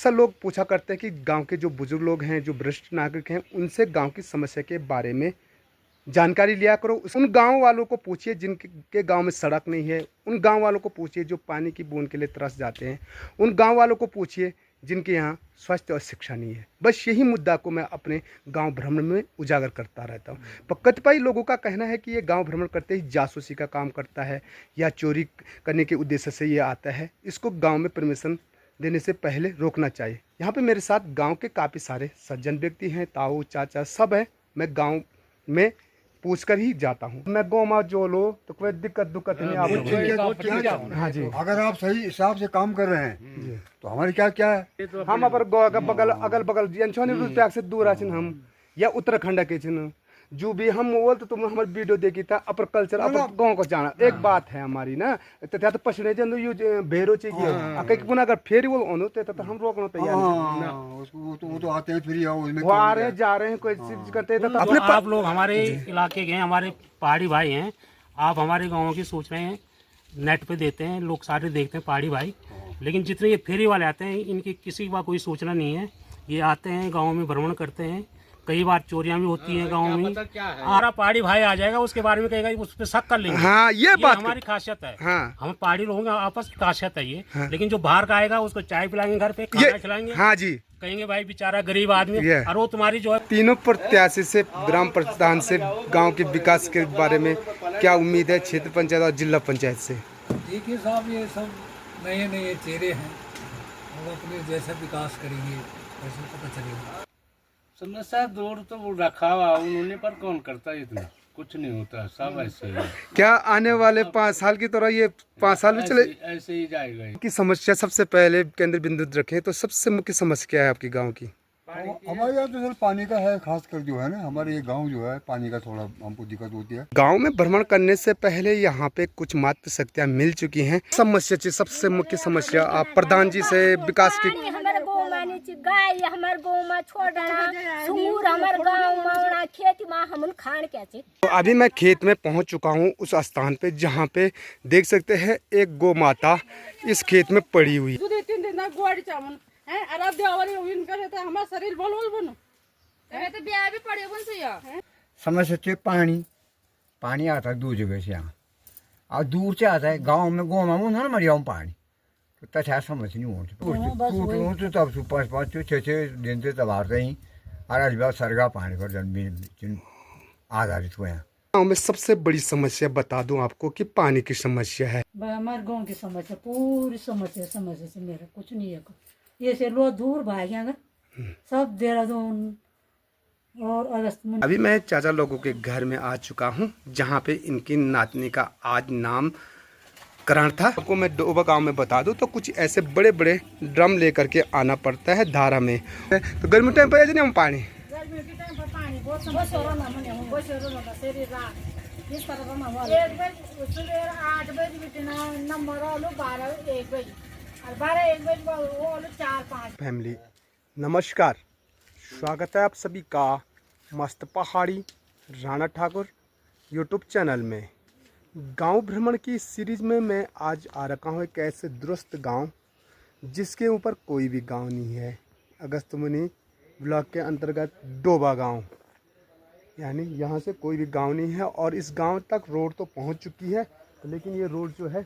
अक्सर लोग पूछा करते हैं कि गांव के जो बुजुर्ग लोग हैं, जो वरिष्ठ नागरिक हैं, उनसे गांव की समस्या के बारे में जानकारी लिया करो। उन गांव वालों को पूछिए जिनके गांव में सड़क नहीं है, उन गांव वालों को पूछिए जो पानी की बूंद के लिए तरस जाते हैं, उन गांव वालों को पूछिए जिनके यहाँ स्वास्थ्य और शिक्षा नहीं है। बस यही मुद्दा को मैं अपने गांव भ्रमण में उजागर करता रहता हूँ। पर कतिपय लोगों का कहना है कि ये गांव भ्रमण करते ही जासूसी का काम करता है या चोरी करने के उद्देश्य से ये आता है। इसको गाँव में परमिशन देने से पहले रोकना चाहिए। यहाँ पे मेरे साथ गांव के काफ़ी सारे सज्जन व्यक्ति हैं, ताऊ चाचा सब है। मैं गांव में पूछ कर ही जाता हूँ। मैं गौ माँ जो लो तो कोई दिक्कत नहीं आप लोगों। हाँ जी, अगर आप सही हिसाब से काम कर रहे हैं तो हमारे क्या क्या है, हम अगर गौ का बगल अगल बगल रुपया से दूर आछिन हम या उत्तराखंड के छिन जो भी हम बोल तो तुम हमारे वीडियो देखी था अपर कल्चर अपर गांव को जाना एक बात है हमारी ना। तो त्या तो पछड़े जन यू भेरो चाहिए अके पुनः अगर फेरी वो ओनो तो हम रोकना तैयार वो तो आते हैं फिर वो आ रहे हैं जा रहे हैं कोई चीज करते हैं। अपने आप लोग हमारे इलाके के हैं, हमारे पहाड़ी भाई हैं, आप हमारे गाँव की सोच रहे हैं, नेट पे देते हैं लोग सारे देखते हैं पहाड़ी भाई, लेकिन जितने ये फेरी वाले आते हैं इनकी किसी का कोई सोचना नहीं है। ये आते हैं गाँव में भ्रमण करते हैं, कई बार चोरियां भी होती हैं गांव में। हमारा पहाड़ी भाई आ जाएगा उसके बारे में कहेगा उस पर शक कर लेंगे। हाँ, ये बात हमारी खासियत है। हाँ। हम पहाड़ी लोगों का आपस की खासियत है ये। हाँ। लेकिन जो बाहर का आएगा उसको चाय पिलाएंगे, घर पे खाना खिलाएंगे। हाँ जी, कहेंगे भाई बेचारा गरीब आदमी और वो तुम्हारी जो है। तीनों प्रत्याशी से ग्राम प्रधान से गाँव के विकास के बारे में क्या उम्मीद है, क्षेत्र पंचायत और जिला पंचायत से? देखिए साहब, ये सब नए नए चेहरे हैं, वो अपने जैसा विकास करेंगे वैसे पता चलेगा। समस्या रोड तो वो रखा हुआ उन्होंने, पर कौन करता है, इतना कुछ नहीं होता, सब ऐसे ही। क्या आने वाले 5 साल की तरह ये 5 साल में चले ऐसे ही जाएगा की समस्या सबसे पहले केंद्र बिंदु रखें तो सबसे मुख्य समस्या क्या है आपकी गांव की? हमारे यहाँ तो सर पानी का है, खासकर जो है ना हमारे ये गांव जो है पानी का थोड़ा हमको दिक्कत होती है। गांव में भ्रमण करने से पहले यहाँ पे कुछ मात्र शक्तियाँ मिल चुकी हैं। समस्या सबसे मुख्य समस्या आप प्रधान जी से विकास की गाय हमारे गाँव में छोड़ सूर हमारे गाँव में खेती में हम खान क्या चाहिए। तो अभी मैं खेत में पहुँच चुका हूँ उस स्थान पे जहाँ पे देख सकते हैं एक गौ माता इस खेत में पड़ी हुई। समस्या पानी आता है 2 जगह से यहाँ और दूर से आता है गांव में ना मरिया पानी तो तथा समस्या नहीं होती। तो तब 5-5-6 दिन से तब आते ही और सरगा पानी पर जन आधारित हुए हैं। गाँव में सबसे बड़ी समस्या बता दूं आपको कि पानी की समस्या है। हमारे गाँव की समस्या पूरी समस्या से मेरा कुछ नहीं है। ये से लोग दूर भागेंगे सब देहरादून और अगस्त में। अभी मैं चाचा लोगों के घर में आ चुका हूँ जहाँ पे इनकी नातनी का आज नाम करण था। आपको मैं डोबा गांव में बता दूं तो कुछ ऐसे बड़े बड़े ड्रम लेकर के आना पड़ता है धारा में। तो गर्मी टाइम पर हम पानी फैमिली नमस्कार, स्वागत है आप सभी का मस्त पहाड़ी राणा ठाकुर यूट्यूब चैनल में। गांव भ्रमण की सीरीज़ में मैं आज आ रखा हूँ एक ऐसे दुरुस्त गांव जिसके ऊपर कोई भी गांव नहीं है। अगस्तमुनि ब्लॉक के अंतर्गत डोबा गांव, यानी यहाँ से कोई भी गांव नहीं है और इस गांव तक रोड तो पहुँच चुकी है, लेकिन ये रोड जो है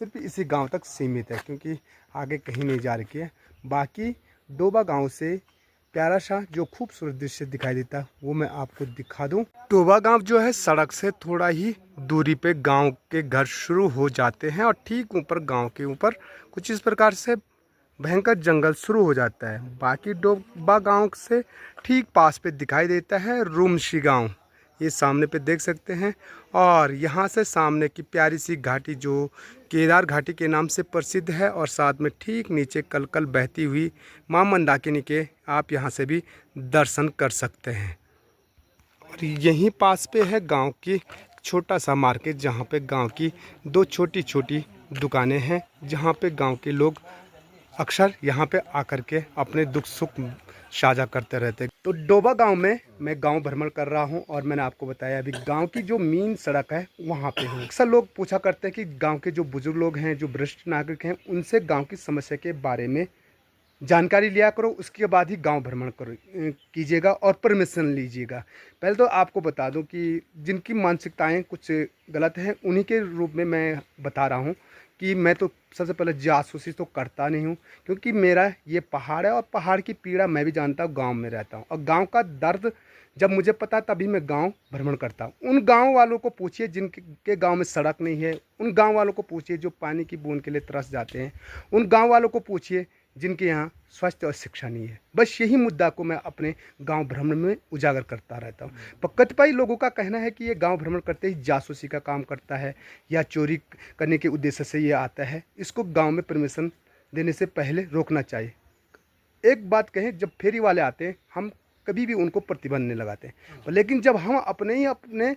सिर्फ इसी गांव तक सीमित है क्योंकि आगे कहीं नहीं जा रखी है। बाकी डोबा गांव से प्यारा सा जो खूबसूरत दृश्य दिखाई देता है वो मैं आपको दिखा दूं। डोबा गांव जो है सड़क से थोड़ा ही दूरी पे गांव के घर शुरू हो जाते हैं और ठीक ऊपर गांव के ऊपर कुछ इस प्रकार से भयंकर जंगल शुरू हो जाता है। बाकी डोबा गांव से ठीक पास पे दिखाई देता है रुमशी गांव, ये सामने पे देख सकते हैं। और यहाँ से सामने की प्यारी सी घाटी जो केदार घाटी के नाम से प्रसिद्ध है और साथ में ठीक नीचे कलकल बहती हुई मां मंदाकिनी के आप यहाँ से भी दर्शन कर सकते हैं। और यहीं पास पे है गांव की छोटा सा मार्केट जहाँ पे गांव की 2 छोटी छोटी दुकानें हैं जहाँ पे गांव के लोग अक्सर यहाँ पे आकर के अपने दुख सुख साझा करते रहते। तो डोबा गांव में मैं गांव भ्रमण कर रहा हूं और मैंने आपको बताया अभी गांव की जो मेन सड़क है वहां पे हूं। अक्सर लोग पूछा करते हैं कि गांव के जो बुजुर्ग लोग हैं, जो वरिष्ठ नागरिक हैं, उनसे गांव की समस्या के बारे में जानकारी लिया करो, उसके बाद ही गांव भ्रमण करो कीजिएगा और परमिशन लीजिएगा। पहले तो आपको बता दूं कि जिनकी मानसिकताएं कुछ गलत हैं उन्हीं के रूप में मैं बता रहा हूं कि मैं तो सबसे पहले जासूसी तो करता नहीं हूं, क्योंकि मेरा ये पहाड़ है और पहाड़ की पीड़ा मैं भी जानता हूं, गांव में रहता हूं और गांव का दर्द जब मुझे पता तभी मैं गांव भ्रमण करता हूं। उन गांव वालों को पूछिए जिनके गांव में सड़क नहीं है, उन गांव वालों को पूछिए जो पानी की बूंद के लिए तरस जाते हैं, उन गांव वालों को पूछिए जिनके यहाँ स्वास्थ्य और शिक्षा नहीं है। बस यही मुद्दा को मैं अपने गांव भ्रमण में उजागर करता रहता हूँ। पर कतिपय लोगों का कहना है कि ये गांव भ्रमण करते ही जासूसी का काम करता है या चोरी करने के उद्देश्य से ये आता है। इसको गांव में परमिशन देने से पहले रोकना चाहिए। एक बात कहें, जब फेरी वाले आते हैं हम कभी भी उनको प्रतिबंध नहीं लगाते हैं, लेकिन जब हम अपने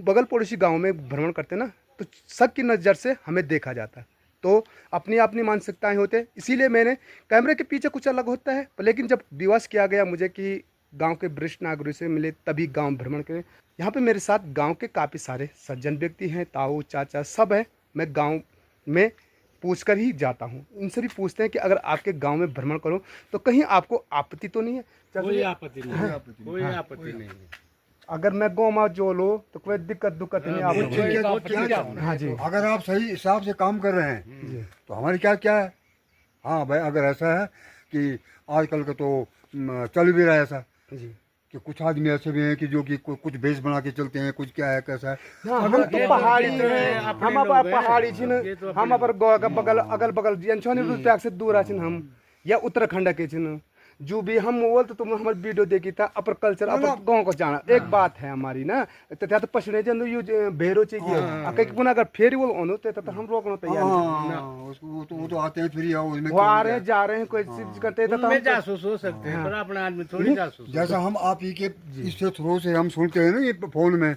बगल पड़ोसी गाँव में भ्रमण करते हैं ना, तो शक की नज़र से हमें देखा जाता है। तो अपनी मानसिकताएं होते हैं, इसीलिए मैंने कैमरे के पीछे कुछ अलग होता है, लेकिन जब विवश किया गया मुझे कि गांव के वरिष्ठ नागरिक से मिले तभी गांव भ्रमण करें। यहाँ पे मेरे साथ गांव के काफ़ी सारे सज्जन व्यक्ति हैं, ताऊ चाचा सब है। मैं गांव में पूछकर ही जाता हूँ, इनसे भी पूछते हैं कि अगर आपके गांव में भ्रमण करो तो कहीं आपको आपत्ति तो नहीं है? कोई आपत्ति नहीं, कोई आपत्ति नहीं। अगर मैं गाँव में जो लो तो कोई दिक्कत नहीं आप? हाँ जी, अगर आप सही हिसाब से काम कर रहे हैं तो हमारी क्या है। हाँ भाई, अगर ऐसा है कि आजकल का तो चल भी रहा है ऐसा जी कि कुछ आदमी ऐसे भी हैं कि जो कि कुछ भेष बना के चलते हैं, कुछ क्या है कैसा है। हम तो पहाड़ी हैं, हम अपन पहाड़ी छिन, हम अपन बगल अगल बगल रुपया से दूर आछिन हम, या उत्तराखंड के छिन जो भी हम बोल तो तुम हमारे वीडियो देखी था अपर कल्चर अपर गांव को जाना। एक बात है हमारी ना, तो पछड़े जन यू भेरो चाहिए कहीं पुनः अगर फेरी बोल ओनो तो हम रोकना तैयार वो तो आते हैं फिर वो आ रहे हैं जा रहे हैं कोई चीज करते हैं तो जासूस हो सकते हैं, पर अपना आदमी थोड़ी जासूस। जैसा हम आप ही के इससे थ्रू से हम सुनते हैं ना ये फोन में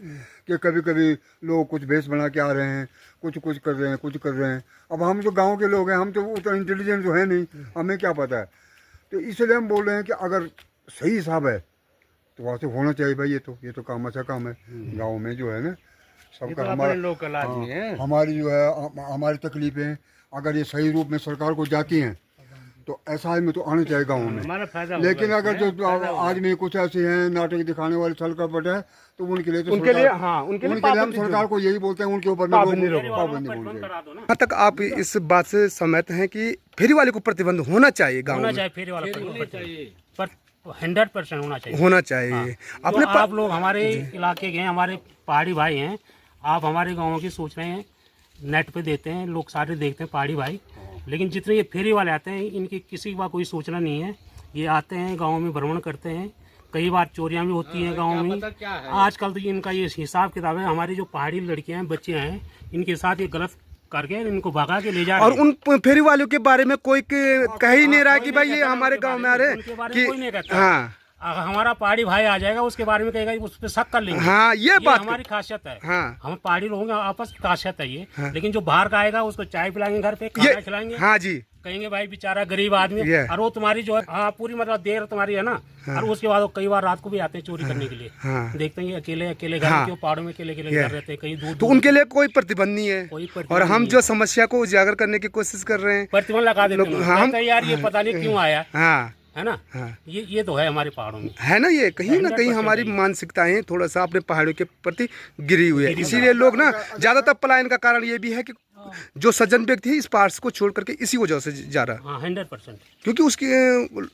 कि कभी कभी लोग कुछ भेष बना के आ रहे हैं, कुछ कर रहे हैं, कुछ कर रहे हैं। अब हम जो गाँव के लोग हैं हम तो उतना इंटेलिजेंट जो है नहीं, हमें क्या पता है। तो इसलिए हम बोल रहे हैं कि अगर सही हिसाब है तो वहाँ से होना चाहिए भाई। ये तो काम अच्छा काम है गांव में जो है ना, सबका तो हमारा लोकल आदमी है। हमारी जो है हमारी तकलीफें अगर ये सही रूप में सरकार को जाती हैं तो ऐसा आदमी तो आना चाहिए गाँव में। हमारा फायदा लेकिन अगर जो आदमी कुछ ऐसे हैं नाटक दिखाने वाले छलकपट है तो उनके लिए तो उनके लिए हम सरकार को यही बोलते हैं उनके ऊपर पाबंदी बोलते हैं। यहाँ तक आप इस बात से सहमत हैं कि फेरी वाले को प्रतिबंध होना चाहिए गाँव होना में? चाहिए, फेरी वाला पर 100% होना चाहिए। होना चाहिए। अपने आप लोग हमारे इलाके के हैं, हमारे पहाड़ी भाई हैं, आप हमारे गाँव की सोच रहे हैं, नेट पे देते हैं, लोग सारे देखते हैं पहाड़ी भाई, लेकिन जितने ये फेरी वाले आते हैं इनकी किसी का कोई सूचना नहीं है। ये आते हैं गांव में भ्रमण करते हैं, कई बार चोरियां भी होती हैं गांव में। आजकल तो इनका ये हिसाब किताब है, हमारी जो पहाड़ी लड़कियां हैं, बच्चे हैं, इनके साथ ये गलत करके इनको भगा के ले जा रहे हैं। और उन फेरी वालों के बारे में कोई कह ही नहीं रहा कि भाई ये हमारे गांव में आ रहे उनके बारे में कोई नहीं कहता। हाँ हमारा पहाड़ी भाई आ जाएगा उसके बारे में कहेगा उस पर शक कर लेंगे। हाँ ये बात हमारी खासियत है। हाँ हम पहाड़ी लोगों की आपस की खासियत है ये। लेकिन जो बाहर का आएगा उसको चाय पिलाएंगे, घर पे खाना खिलाएंगे। हाँ जी, कहेंगे भाई बेचारा गरीब आदमी है, और वो तुम्हारी जो है हाँ पूरी मतलब देर तुम्हारी है ना। और उसके बाद वो कई बार रात को भी आते हैं चोरी करने के लिए। देखते हैं अकेले घर क्यों पहाड़ों में अकेले घर रहते हैं, कहीं दूर। तो उनके लिए कोई प्रतिबंध नहीं है कोई और हम जो समस्या को उजागर करने की कोशिश कर रहे हैं प्रतिबंध लगा देते हैं। हम यार ये पता नहीं क्यों आया है ना। हाँ। ये तो है हमारे पहाड़ों में, है ना। ये कहीं ना कहीं हमारी मानसिकताएं थोड़ा सा अपने पहाड़ों के प्रति गिरी हुई है, इसीलिए लोग ना ज्यादातर पलायन का कारण ये भी है कि जो सज्जन व्यक्ति है इस पार को छोड़ करके इसी वजह से जा रहा है। 100%, क्योंकि उसकी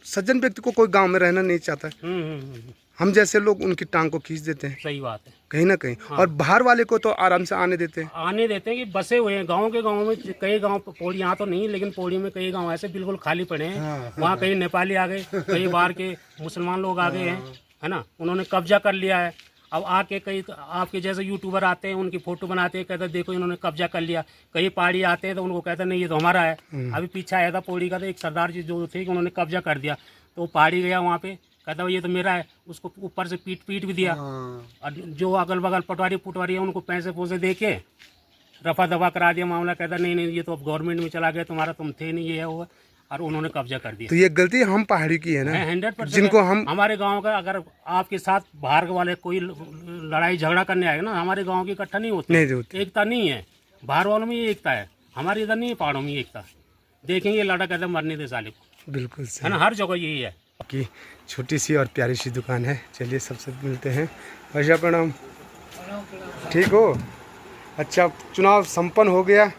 सज्जन व्यक्ति को कोई गांव में रहना नहीं चाहता है। हम जैसे लोग उनकी टांग को खींच देते हैं, सही बात है कहीं ना कहीं। और बाहर वाले को तो आराम से आने देते हैं कि बसे हुए हैं गाँव में। कई गाँव पौड़ी यहाँ तो नहीं, लेकिन पौड़ी में कई गाँव ऐसे बिल्कुल खाली पड़े हैं। वहाँ कई नेपाली आ गए, कई बाहर के मुसलमान लोग आ गए हैं, है ना। उन्होंने कब्जा कर लिया है। अब आके कई आपके जैसे यूट्यूबर आते हैं, उनकी फोटो बनाते हैं, कहते हैं देखो इन्होंने कब्जा कर लिया। कई पहाड़ी आते हैं तो उनको कहते हैं नहीं ये तो हमारा है। अभी पीछे आया था पौड़ी का, तो एक सरदार जी जो थे उन्होंने कब्जा कर दिया, तो पहाड़ी गया वहाँ पे, कहता ये तो मेरा है। उसको ऊपर से पीट भी दिया। और जो अगल बगल पटवारी है उनको पैसे दे के रफा दफा करा दिया मामला। कहता नहीं ये तो अब गवर्नमेंट में चला गया, तुम्हारा तुम थे नहीं, ये है वो, और उन्होंने कब्जा कर दिया। तो ये गलती हम पहाड़ी की है ना, 100%। जिनको हम हमारे गांव का अगर आपके साथ बाहर वाले कोई लड़ाई झगड़ा करने आएगा ना, हमारे गांव की इकट्ठा नहीं होती, एकता नहीं है। बाहर वालों में ये एकता है, हमारे इधर नहीं है, पहाड़ों में एकता। देखेंगे लड़ा कहते मरने दे साले को। बिल्कुल है सही। ना, हर जगह यही है। की छोटी सी और प्यारी सी दुकान है। चलिए सबसे मिलते हैं। भाई प्रणाम, ठीक हो? अच्छा, चुनाव संपन्न हो गया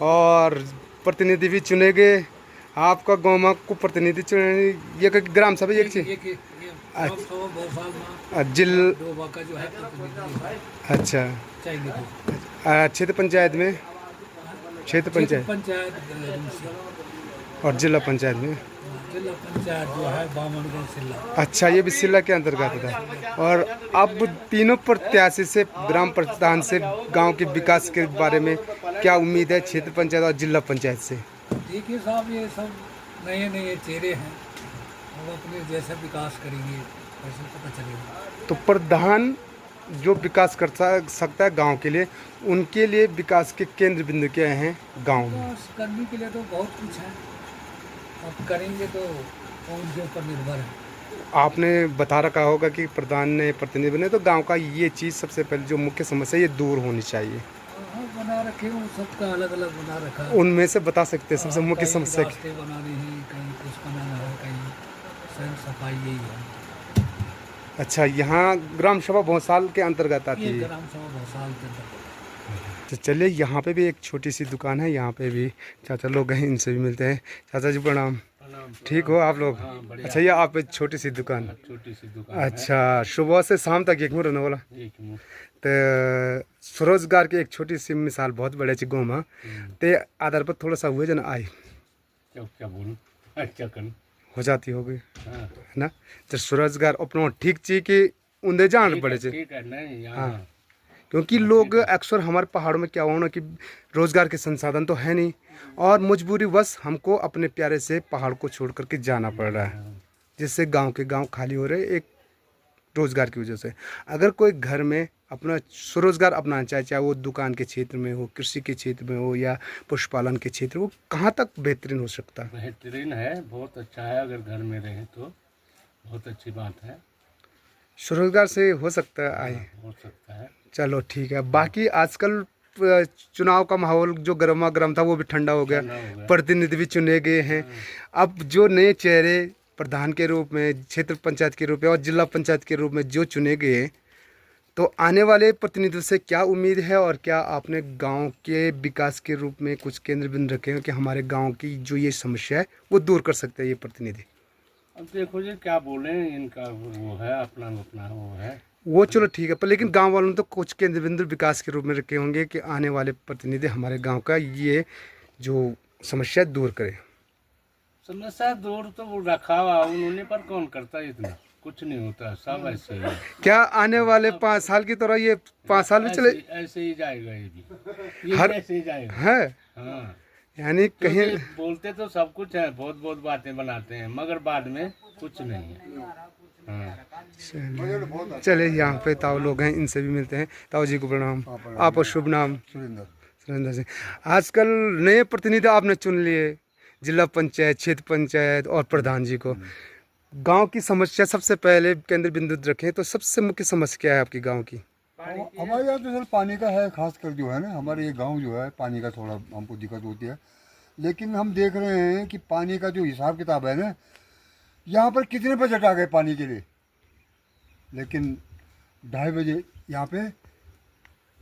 और प्रतिनिधि भी चुने गए। आपका गाँव को प्रतिनिधि चुने, ये ग्राम सभा एक चीज जिल डोबा का जो है प्रतिनिधि है, अच्छा चाहिए क्षेत्र पंचायत में, क्षेत्र पंचायत पंचायत गैलरी से। और जिला पंचायत में। जिला पंचायत जो है बामनगढ़ जिला। अच्छा, ये भी जिला के अंतर्गत था। और अब तीनों प्रत्याशी से, ग्राम प्रधान से गांव के विकास के बारे में क्या उम्मीद है क्षेत्र पंचायत और जिला पंचायत से? देखिए साहब, ये सब नए नए चेहरे हैं, वो अपने जैसा विकास करेंगे वैसे पता चलेगा। तो प्रधान जो विकास कर सकता है गांव के लिए, उनके लिए विकास के केंद्र बिंदु क्या हैं गांव में? विकास करने के लिए तो बहुत कुछ है, अब करेंगे तो उनके ऊपर निर्भर है। आपने बता रखा होगा कि प्रधान ने प्रतिनिधि बने तो गांव का ये चीज़ सबसे पहले जो मुख्य समस्या ये दूर होनी चाहिए। हाँ, बना रखे हैं, सबका अलग अलग बना रखा है। उनमें से बता सकते हैं सबसे मुख्य कहीं समस्या रास्ते बनाने हैं, कहीं कुछ बनाना है, कहीं स्वयं सफाई, यही है। अच्छा, यहाँ ग्राम सभा भोसाल के अंतर्गत आती ये है। ग्राम सभा भोसाल के अंतर्गत। तो चलिए, यहाँ पे भी एक छोटी सी दुकान है, यहाँ पे भी चाचा लोग हैं, इनसे भी मिलते हैं। चाचा जी प्रणाम, ठीक हो आप लोग? अच्छा, ये आप एक छोटी सी दुकान, छोटी सी दुकान अच्छा, सुबह से शाम तक एक में रहने वाला। है, एक मुंह। तो स्वरोजगार की एक छोटी सी मिसाल बहुत बड़े ची गाँव में, ते आधार पर थोड़ा सा हुए जन आई क्या क्या बोलूं, अच्छा कर हो जाती होगी, हाँ, है ना? तो स्वरोजगार अपना ठीक ची कि उन्दे जान पड़े चे, ठीक है, नहीं यहाँ हाँ। क्योंकि लोग अक्सर हमारे पहाड़ों में क्या होना कि रोज़गार के संसाधन तो है नहीं, और मजबूरी वश हमको अपने प्यारे से पहाड़ को छोड़ करके जाना पड़ रहा है, जिससे गांव के गांव खाली हो रहे एक रोज़गार की वजह से। अगर कोई घर में अपना स्वरोजगार अपनाना चाहे, चाहे वो दुकान के क्षेत्र में हो, कृषि के क्षेत्र में हो या पशुपालन के क्षेत्र, वो कहाँ तक बेहतरीन हो सकता है? बेहतरीन है, बहुत अच्छा है। अगर घर में रहे तो बहुत अच्छी बात है, स्वरोजगार से हो सकता है आए। हो सकता है। चलो ठीक है। बाकी आजकल चुनाव का माहौल जो गर्मा गर्म था वो भी ठंडा हो गया, प्रतिनिधि भी चुने गए हैं। अब जो नए चेहरे प्रधान के रूप में, क्षेत्र पंचायत के रूप में और जिला पंचायत के रूप में जो चुने गए हैं, तो आने वाले प्रतिनिधियों से क्या उम्मीद है? और क्या आपने गांव के विकास के रूप में कुछ केंद्र बिंदु रखे हैं कि हमारे गांव की जो ये समस्या है वो दूर कर सकते हैं ये प्रतिनिधि? अब देखो जी क्या बोले, इनका वो है, अपना अपना वो है। वो चलो ठीक है, पर लेकिन गांव वालों ने तो कुछ केंद्र बिंदु विकास के रूप में रखे होंगे कि आने वाले प्रतिनिधि हमारे गांव का ये जो समस्या दूर करे। समस्या दूर तो वो रखा हुआ उन्होंने, पर कौन करता है इतना, कुछ नहीं होता, सब ऐसे ही है। क्या आने वाले 5 साल की तरह ये 5 साल भी चले? ऐसे ही जाएगा ये भी, ये हर- ऐसे ही जाएगा। है, हाँ, यानी कहीं क्योंकि बोलते तो सब कुछ है, बहुत बहुत बातें बनाते हैं, मगर बाद में कुछ नहीं है। हाँ, चले यहाँ पे ताऊ लोग हैं, इनसे भी मिलते हैं। ताऊ जी को प्रणाम, आपका शुभ नाम? सुरेंद्र सिंह। आजकल नए प्रतिनिधि आपने चुन लिए, जिला पंचायत, क्षेत्र पंचायत और प्रधान जी को। गांव की समस्या सबसे पहले केंद्र बिंदु रखें तो सबसे मुख्य समस्या क्या है आपकी गांव की? हमारे यहाँ तो सर पानी का है, खासकर जो है ना हमारे ये गांव जो है पानी का थोड़ा हमको दिक्कत होती है। लेकिन हम देख रहे हैं कि पानी का जो हिसाब किताब है ना, यहाँ पर कितने बजट आ गए पानी के लिए, लेकिन 2:30 बजे यहाँ पे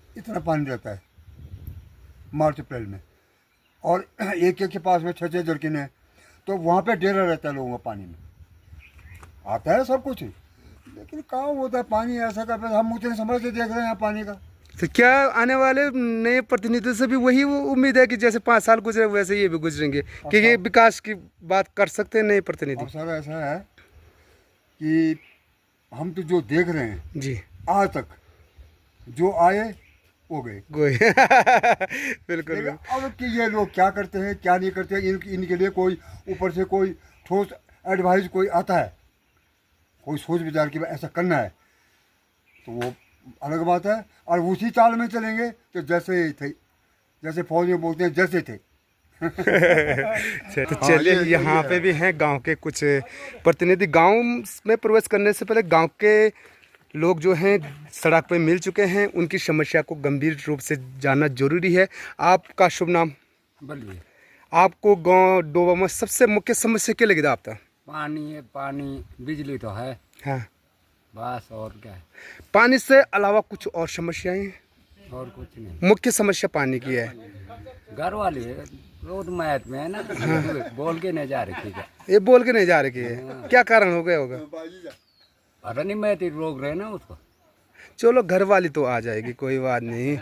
इतना पानी रहता है मार्च अप्रैल में, और एक के पास में 6-6 जरकिन है, तो वहाँ पे डेरा रहता है लोगों का। पानी में आता है सब कुछ, लेकिन कहाँ होता है पानी ऐसा का, हम उतने समझ से देख रहे हैं यहाँ पानी का। तो क्या आने वाले नए प्रतिनिधियों से भी वही वो उम्मीद है कि जैसे 5 साल गुजरे वैसे ये भी गुजरेंगे कि ये विकास की बात कर सकते हैं नए प्रतिनिधि? अब सर ऐसा है कि हम तो जो देख रहे हैं जी, आज तक जो आए वो गए। कोई बिल्कुल। लेकिन अब कि ये लोग क्या करते हैं क्या नहीं करते हैं, इनके लिए कोई ऊपर से कोई ठोस एडवाइस कोई आता है, कोई सोच विचार की ऐसा करना है, तो वो अलग बात है। और उसी चाल में चलेंगे तो जैसे थे, जैसे फौज में बोलते हैं जैसे थे। तो चलिए, यहाँ पे भी हैं गांव के कुछ प्रतिनिधि। गांव में प्रवेश करने से पहले गांव के लोग जो हैं सड़क पे मिल चुके हैं, उनकी समस्या को गंभीर रूप से जानना जरूरी है। आपका शुभ नाम? बल्कि आपको गांव डोबा में सबसे मुख्य समस्या क्या लगी था आपका? पानी है, पानी, बिजली तो है, हाँ, बस और क्या है, पानी से अलावा कुछ और समस्याएं हैं? और कुछ नहीं। मुख्य समस्या पानी की है। घर वाले रोड मैच में है ना, बोल के नहीं जा रही थी। ये बोल के नहीं जा रही है, क्या कारण हो गया होगा? पता नहीं, मैं तो रोक रहे ना उसको। चलो घर वाली तो आ जाएगी, कोई बात नहीं,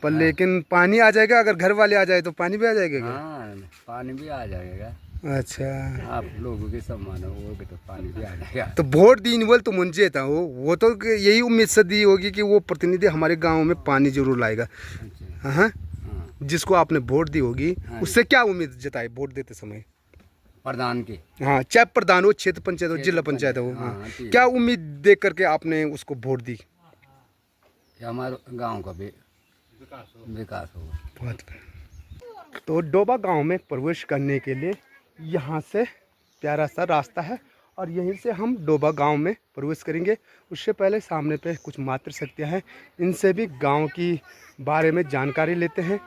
पर लेकिन पानी आ जाएगा। अगर घर वाले आ जाए तो पानी भी आ जाएगा क्या? हाँ, पानी भी आ जाएगा। अच्छा, आप लोगों के सम्मान होगे तो पानी भी आ जाएगा। तो वोट दी बोल तो मुझे था वो तो यही उम्मीद से दी होगी कि वो प्रतिनिधि हमारे गांव में पानी जरूर लाएगा। हाँ, जिसको आपने वोट दी होगी उससे क्या उम्मीद जताई वोट देते समय? प्रधान की। हाँ, चाहे प्रधान हो, क्षेत्र पंचायत हो, जिला पंचायत हो, हाँ, क्या उम्मीद दे करके आपने उसको वोट दी? हमारे गांव का भी विकास होगा। बहुत। तो डोबा गांव में प्रवेश करने के लिए यहाँ से प्यारा सा रास्ता है और यहीं से हम डोबा गांव में प्रवेश करेंगे। उससे पहले सामने पे कुछ मातृ शक्तियाँ हैं, इनसे भी गांव की बारे में जानकारी लेते हैं।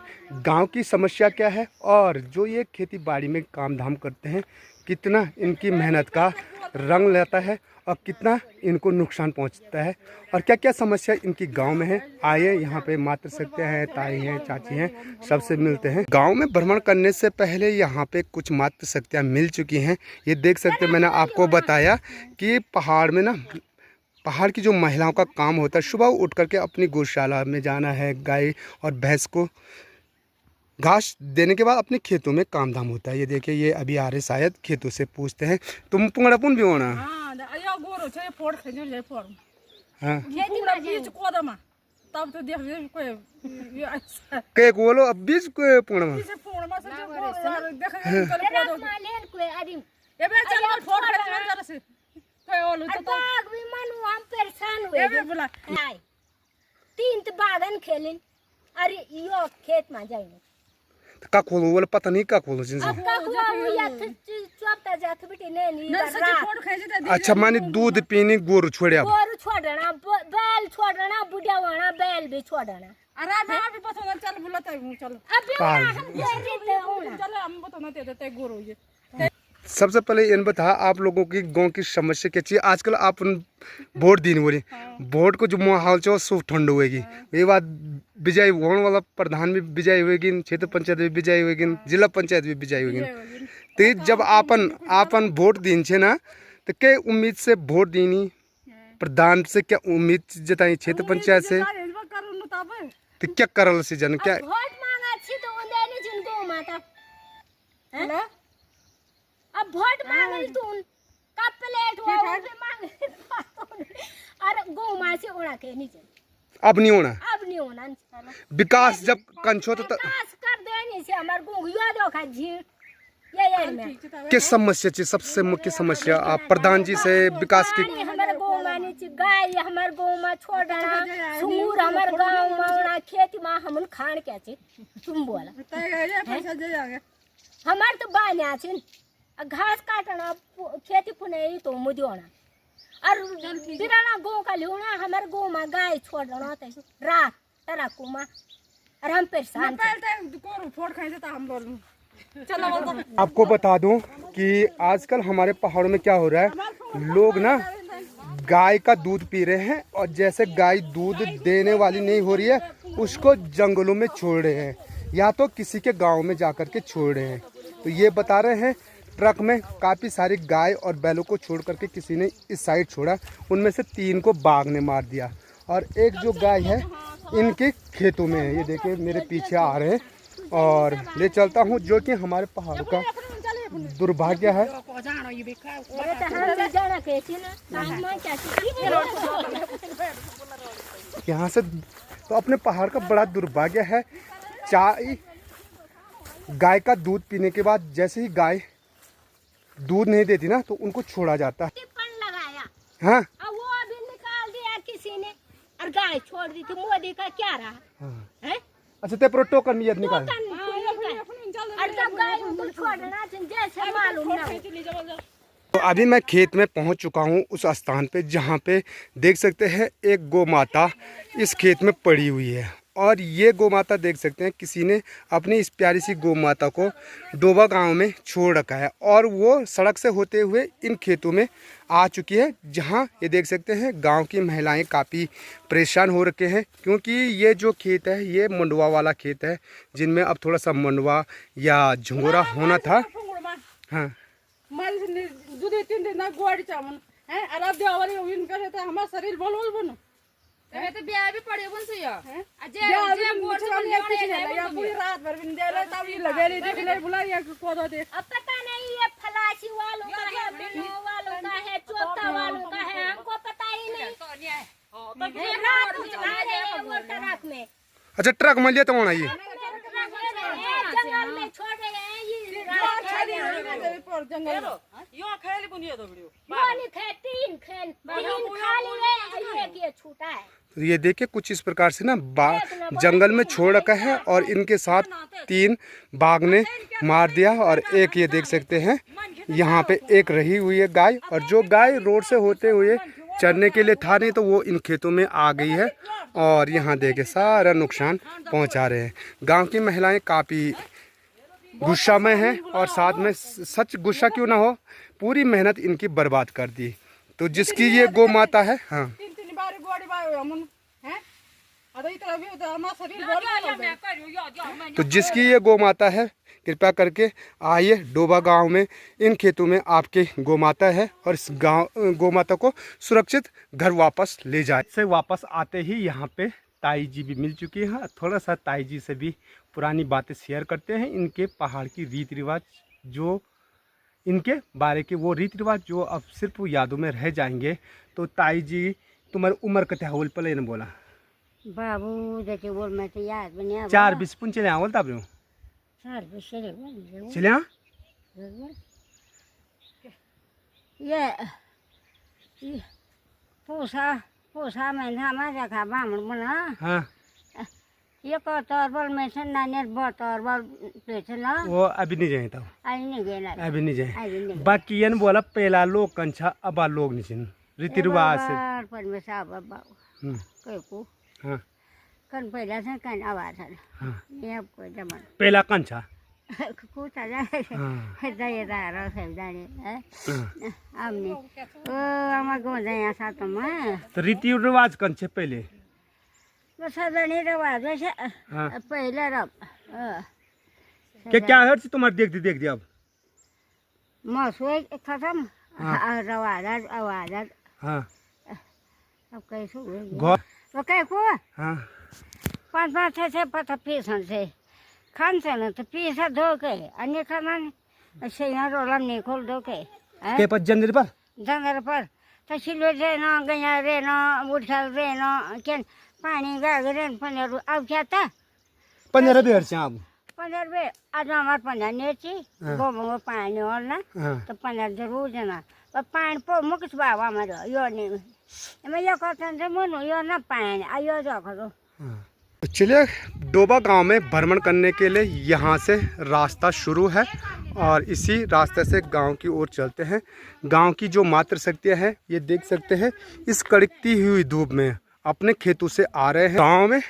गांव की समस्या क्या है और जो ये खेती बाड़ी में काम धाम करते हैं कितना इनकी मेहनत का रंग लेता है और कितना इनको नुकसान पहुंचता है और क्या क्या समस्या इनकी गांव में है। आइए, यहाँ पे मातृ शक्तियाँ हैं, ताई हैं, चाची हैं, सबसे मिलते हैं। गांव में भ्रमण करने से पहले यहाँ पे कुछ मातृ शक्तियाँ मिल चुकी हैं। ये देख सकते हैं, मैंने आपको बताया कि पहाड़ में ना, पहाड़ की जो महिलाओं का काम होता है, सुबह उठ करके अपनी गौशाला में जाना है, गाय और भैंस को घास देने के बाद अपने खेतों में काम धाम होता है। ये देखिए, ये अभी आ रहे, शायद खेतों से पूछते हैं, तुम पुंगड़ापुन भी होना? हाँ, तब तो देख कोई के बोलो अब बीच को पुंगड़ा तीन बादन खेलिन, अरे यो खेत में जाइए का खोलो बोले, पता नहीं का खोलो जिनसे। अब का हुआ वो या चोपता जात बेटी नहीं। अच्छा, माने दूध पीने गोरू छोड़िया, गोरू छोड़ना, बैल छोड़ना, बुढ़िया वाला बैल भी छोड़ना। अरे मैं अभी बताना, चल बुलाता हूं, चलो अभी हम चलो हम बताना देते गोरू ये। सबसे पहले इन बता, आप लोगों की गांव की समस्या क्या चाहिए? आजकल आप वोट दिन बोले, वोट को जो माहौल चाहिए सब ठंड होएगी। ये बात विजय होने वाला प्रधान भी विजय होएगी, क्षेत्र पंचायत भी विजय होएगी, जिला पंचायत भी विजय होएगी। तो जब आपन वोट दिन छे ना, तो क्या उम्मीद से वोट दीनी? प्रधान से क्या उम्मीद जताई? क्षेत्र पंचायत से तो क्या करल से जन क्या? वोट मांगा छी तो उन्हें जिनको माता है, अब वोट मांगल तून का प्लेट हो पे मांग, अरे गो मां से ओड़ा के नहीं चल, अब नहीं होना, अब नहीं होना। विकास जब कंछो तो विकास कर देने से हमार गो यो देखा जी ये में किस समस्या चाहिए? सबसे मुख्य समस्या आप प्रधान जी से विकास की। हमारे गो माने छी गाय हमार गो मा छोड़ना, सुंगूर हमार गांव मावना खेती में हमन खान क्या छी तुम बोला पैसा दे जाएंगे हमार तो बान्या छी घास काटना, खेती पुने तो मुझे होना और बिराना गो का लेना, हमारे गो में गाय छोड़ना रात तरा कुमा और हम परेशान फोड़ खाए तो हम बोल चलो। आपको बता दूं कि आजकल हमारे पहाड़ों में क्या हो रहा है, लोग ना गाय का दूध पी रहे हैं और जैसे गाय दूध देने वाली नहीं हो रही है उसको जंगलों में छोड़ रहे हैं या तो किसी के गांव में जाकर के छोड़ रहे हैं। तो ये बता रहे हैं ट्रक में काफ़ी सारी गाय और बैलों को छोड़ करके किसी ने इस साइड छोड़ा, उनमें से 3 को बाघ ने मार दिया और एक जो गाय है इनके खेतों में है। ये देखिए मेरे पीछे आ रहे हैं और ले चलता हूँ, जो कि हमारे पहाड़ों का दुर्भाग्य है। यहाँ से तो अपने पहाड़ का बड़ा दुर्भाग्य है। चाय गाय का दूध पीने के बाद जैसे ही गाय दूध नहीं देती ना तो उनको छोड़ा जाता है। लगाया हाँ, वो अभी निकाल दिया किसी ने और गाय छोड़ दी थी। मोदी का क्या रहा है? अच्छा, ते पर टोकन में निकाल और जब गाय उनको छोड़ना जैसे मालूम ना। तो अभी मैं खेत में पहुंच चुका हूं उस स्थान पे जहां पे देख सकते हैं एक गौ माता इस खेत में पड़ी हुई है और ये गौ माता देख सकते हैं किसी ने अपनी इस प्यारी सी गौ माता को डोबा गांव में छोड़ रखा है और वो सड़क से होते हुए इन खेतों में आ चुकी है, जहां ये देख सकते हैं गांव की महिलाएं काफ़ी परेशान हो रखे हैं, क्योंकि ये जो खेत है ये मंडवा वाला खेत है, जिनमें अब थोड़ा सा मंडवा या झंगोरा होना था। हाँ हमारा शरीर बोल बनो तो ब्याह भी पड़े बन से या अजय अजय बोल से पूरी रात भर बिन देला तब ये लगे रे देख ले बुला या को दो दे। अब पता नहीं ये फलासी वालों का है, बिनो वालों का है, चोता वालों का है, हमको पता ही नहीं। तो रात में आ रहे वो ट्रक में। अच्छा ट्रक में लिया तो होना ये जंगल में छोड़ रहे हैं ये जंगल यो खेल बुनिया दो वीडियो पानी खे तीन खाली है, ये छूटा है। तो ये देखिए कुछ इस प्रकार से ना जंगल में छोड़ रखा है और इनके साथ 3 बाघ ने मार दिया और एक ये देख सकते हैं यहाँ पे एक रही हुई है गाय, और जो गाय रोड से होते हुए चरने के लिए था नहीं तो वो इन खेतों में आ गई है और यहाँ देखे सारा नुकसान पहुँचा रहे हैं। गांव की महिलाएं काफ़ी गुस्सा में हैं और साथ में सच गुस्सा क्यों ना हो, पूरी मेहनत इनकी बर्बाद कर दी। तो जिसकी ये गौ माता है, हाँ तो जिसकी ये गौ माता है कृपया करके आइए डोबा गांव में, इन खेतों में आपके गौ माता है और इस गांव गौ माता को सुरक्षित घर वापस ले जाए। से वापस आते ही यहाँ पे ताई जी भी मिल चुकी है, थोड़ा सा ताई जी से भी पुरानी बातें शेयर करते हैं, इनके पहाड़ की रीति रिवाज जो इनके बारे के वो रीति रिवाज जो अब सिर्फ यादों में रह जाएंगे। तो ताई जी तुम्हारी उम्र कते होल पले ने बोला बाबू जैसे बोल मैं तो याद बनिया 4 20 पुन चले आवल तब 4 20 चले चले ये पोसा में हमारा जगह बामण बना। हाँ ये को तौरबल में से नानियर बहुत तौरबल पेछ ना वो अभी नहीं जाए तब आई नहीं गए ना अभी नहीं जाए। बाकी यन बोला पहला लोग कंछा अब लोग नहीं रीति रिवाज से पर में साहब बाबू कोई को हाँ कन पहला से कन आवाज है। हाँ ये अब कोई जमान पहला कंछा कुछ आ जाए दे रहा है दाने हमने ओ हमारे गांव जाए साथ में तो रीति रिवाज कंछे पहले बस सदनी रिवाज वैसे पहले रब क्या क्या हर से तुम्हारे देख दी अब मौसम खत्म रवाज आवाज हाँ अब कैसे हुए गौ को हाँ 5 6 पता पीसन से खान से न तो पीसा धो के अन्य खाना ऐसे यहाँ रोलम नहीं खोल दो के पर जंगल पर तो सिल्वर रे न गया रे न उठल रे न क्या पानी गाग रे न अब क्या था 15 बेर से अब 15 बेर आज हमारे 15 नेची गोबो पानी और ना तो 15 जरूर जना पर पानी पो मुकस बाबा हमारे यो नहीं मैं यो कहता हूँ मुनु यो ना पानी आयो जो करो। चलिए डोबा गांव में भ्रमण करने के लिए यहाँ से रास्ता शुरू है और इसी रास्ते से गांव की ओर चलते हैं। गांव की जो मातृशक्तियाँ हैं ये देख सकते हैं इस कड़कती हुई धूप में अपने खेतों से आ रहे हैं। गांव में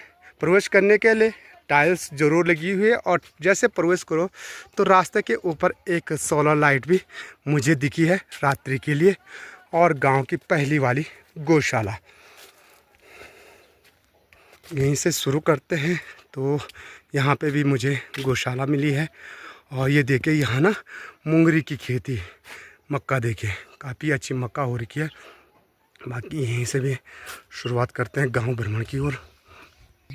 प्रवेश करने के लिए टाइल्स जरूर लगी हुई है और जैसे प्रवेश करो तो रास्ते के ऊपर एक सोलर लाइट भी मुझे दिखी है रात्रि के लिए। और गाँव की पहली वाली गौशाला यहीं से शुरू करते हैं। तो यहाँ पे भी मुझे गौशाला मिली है और ये देखे यहाँ ना मूंगरी की खेती, मक्का देखे काफ़ी अच्छी मक्का हो रखी है। बाकी यहीं से भी शुरुआत करते हैं गांव भ्रमण की ओर।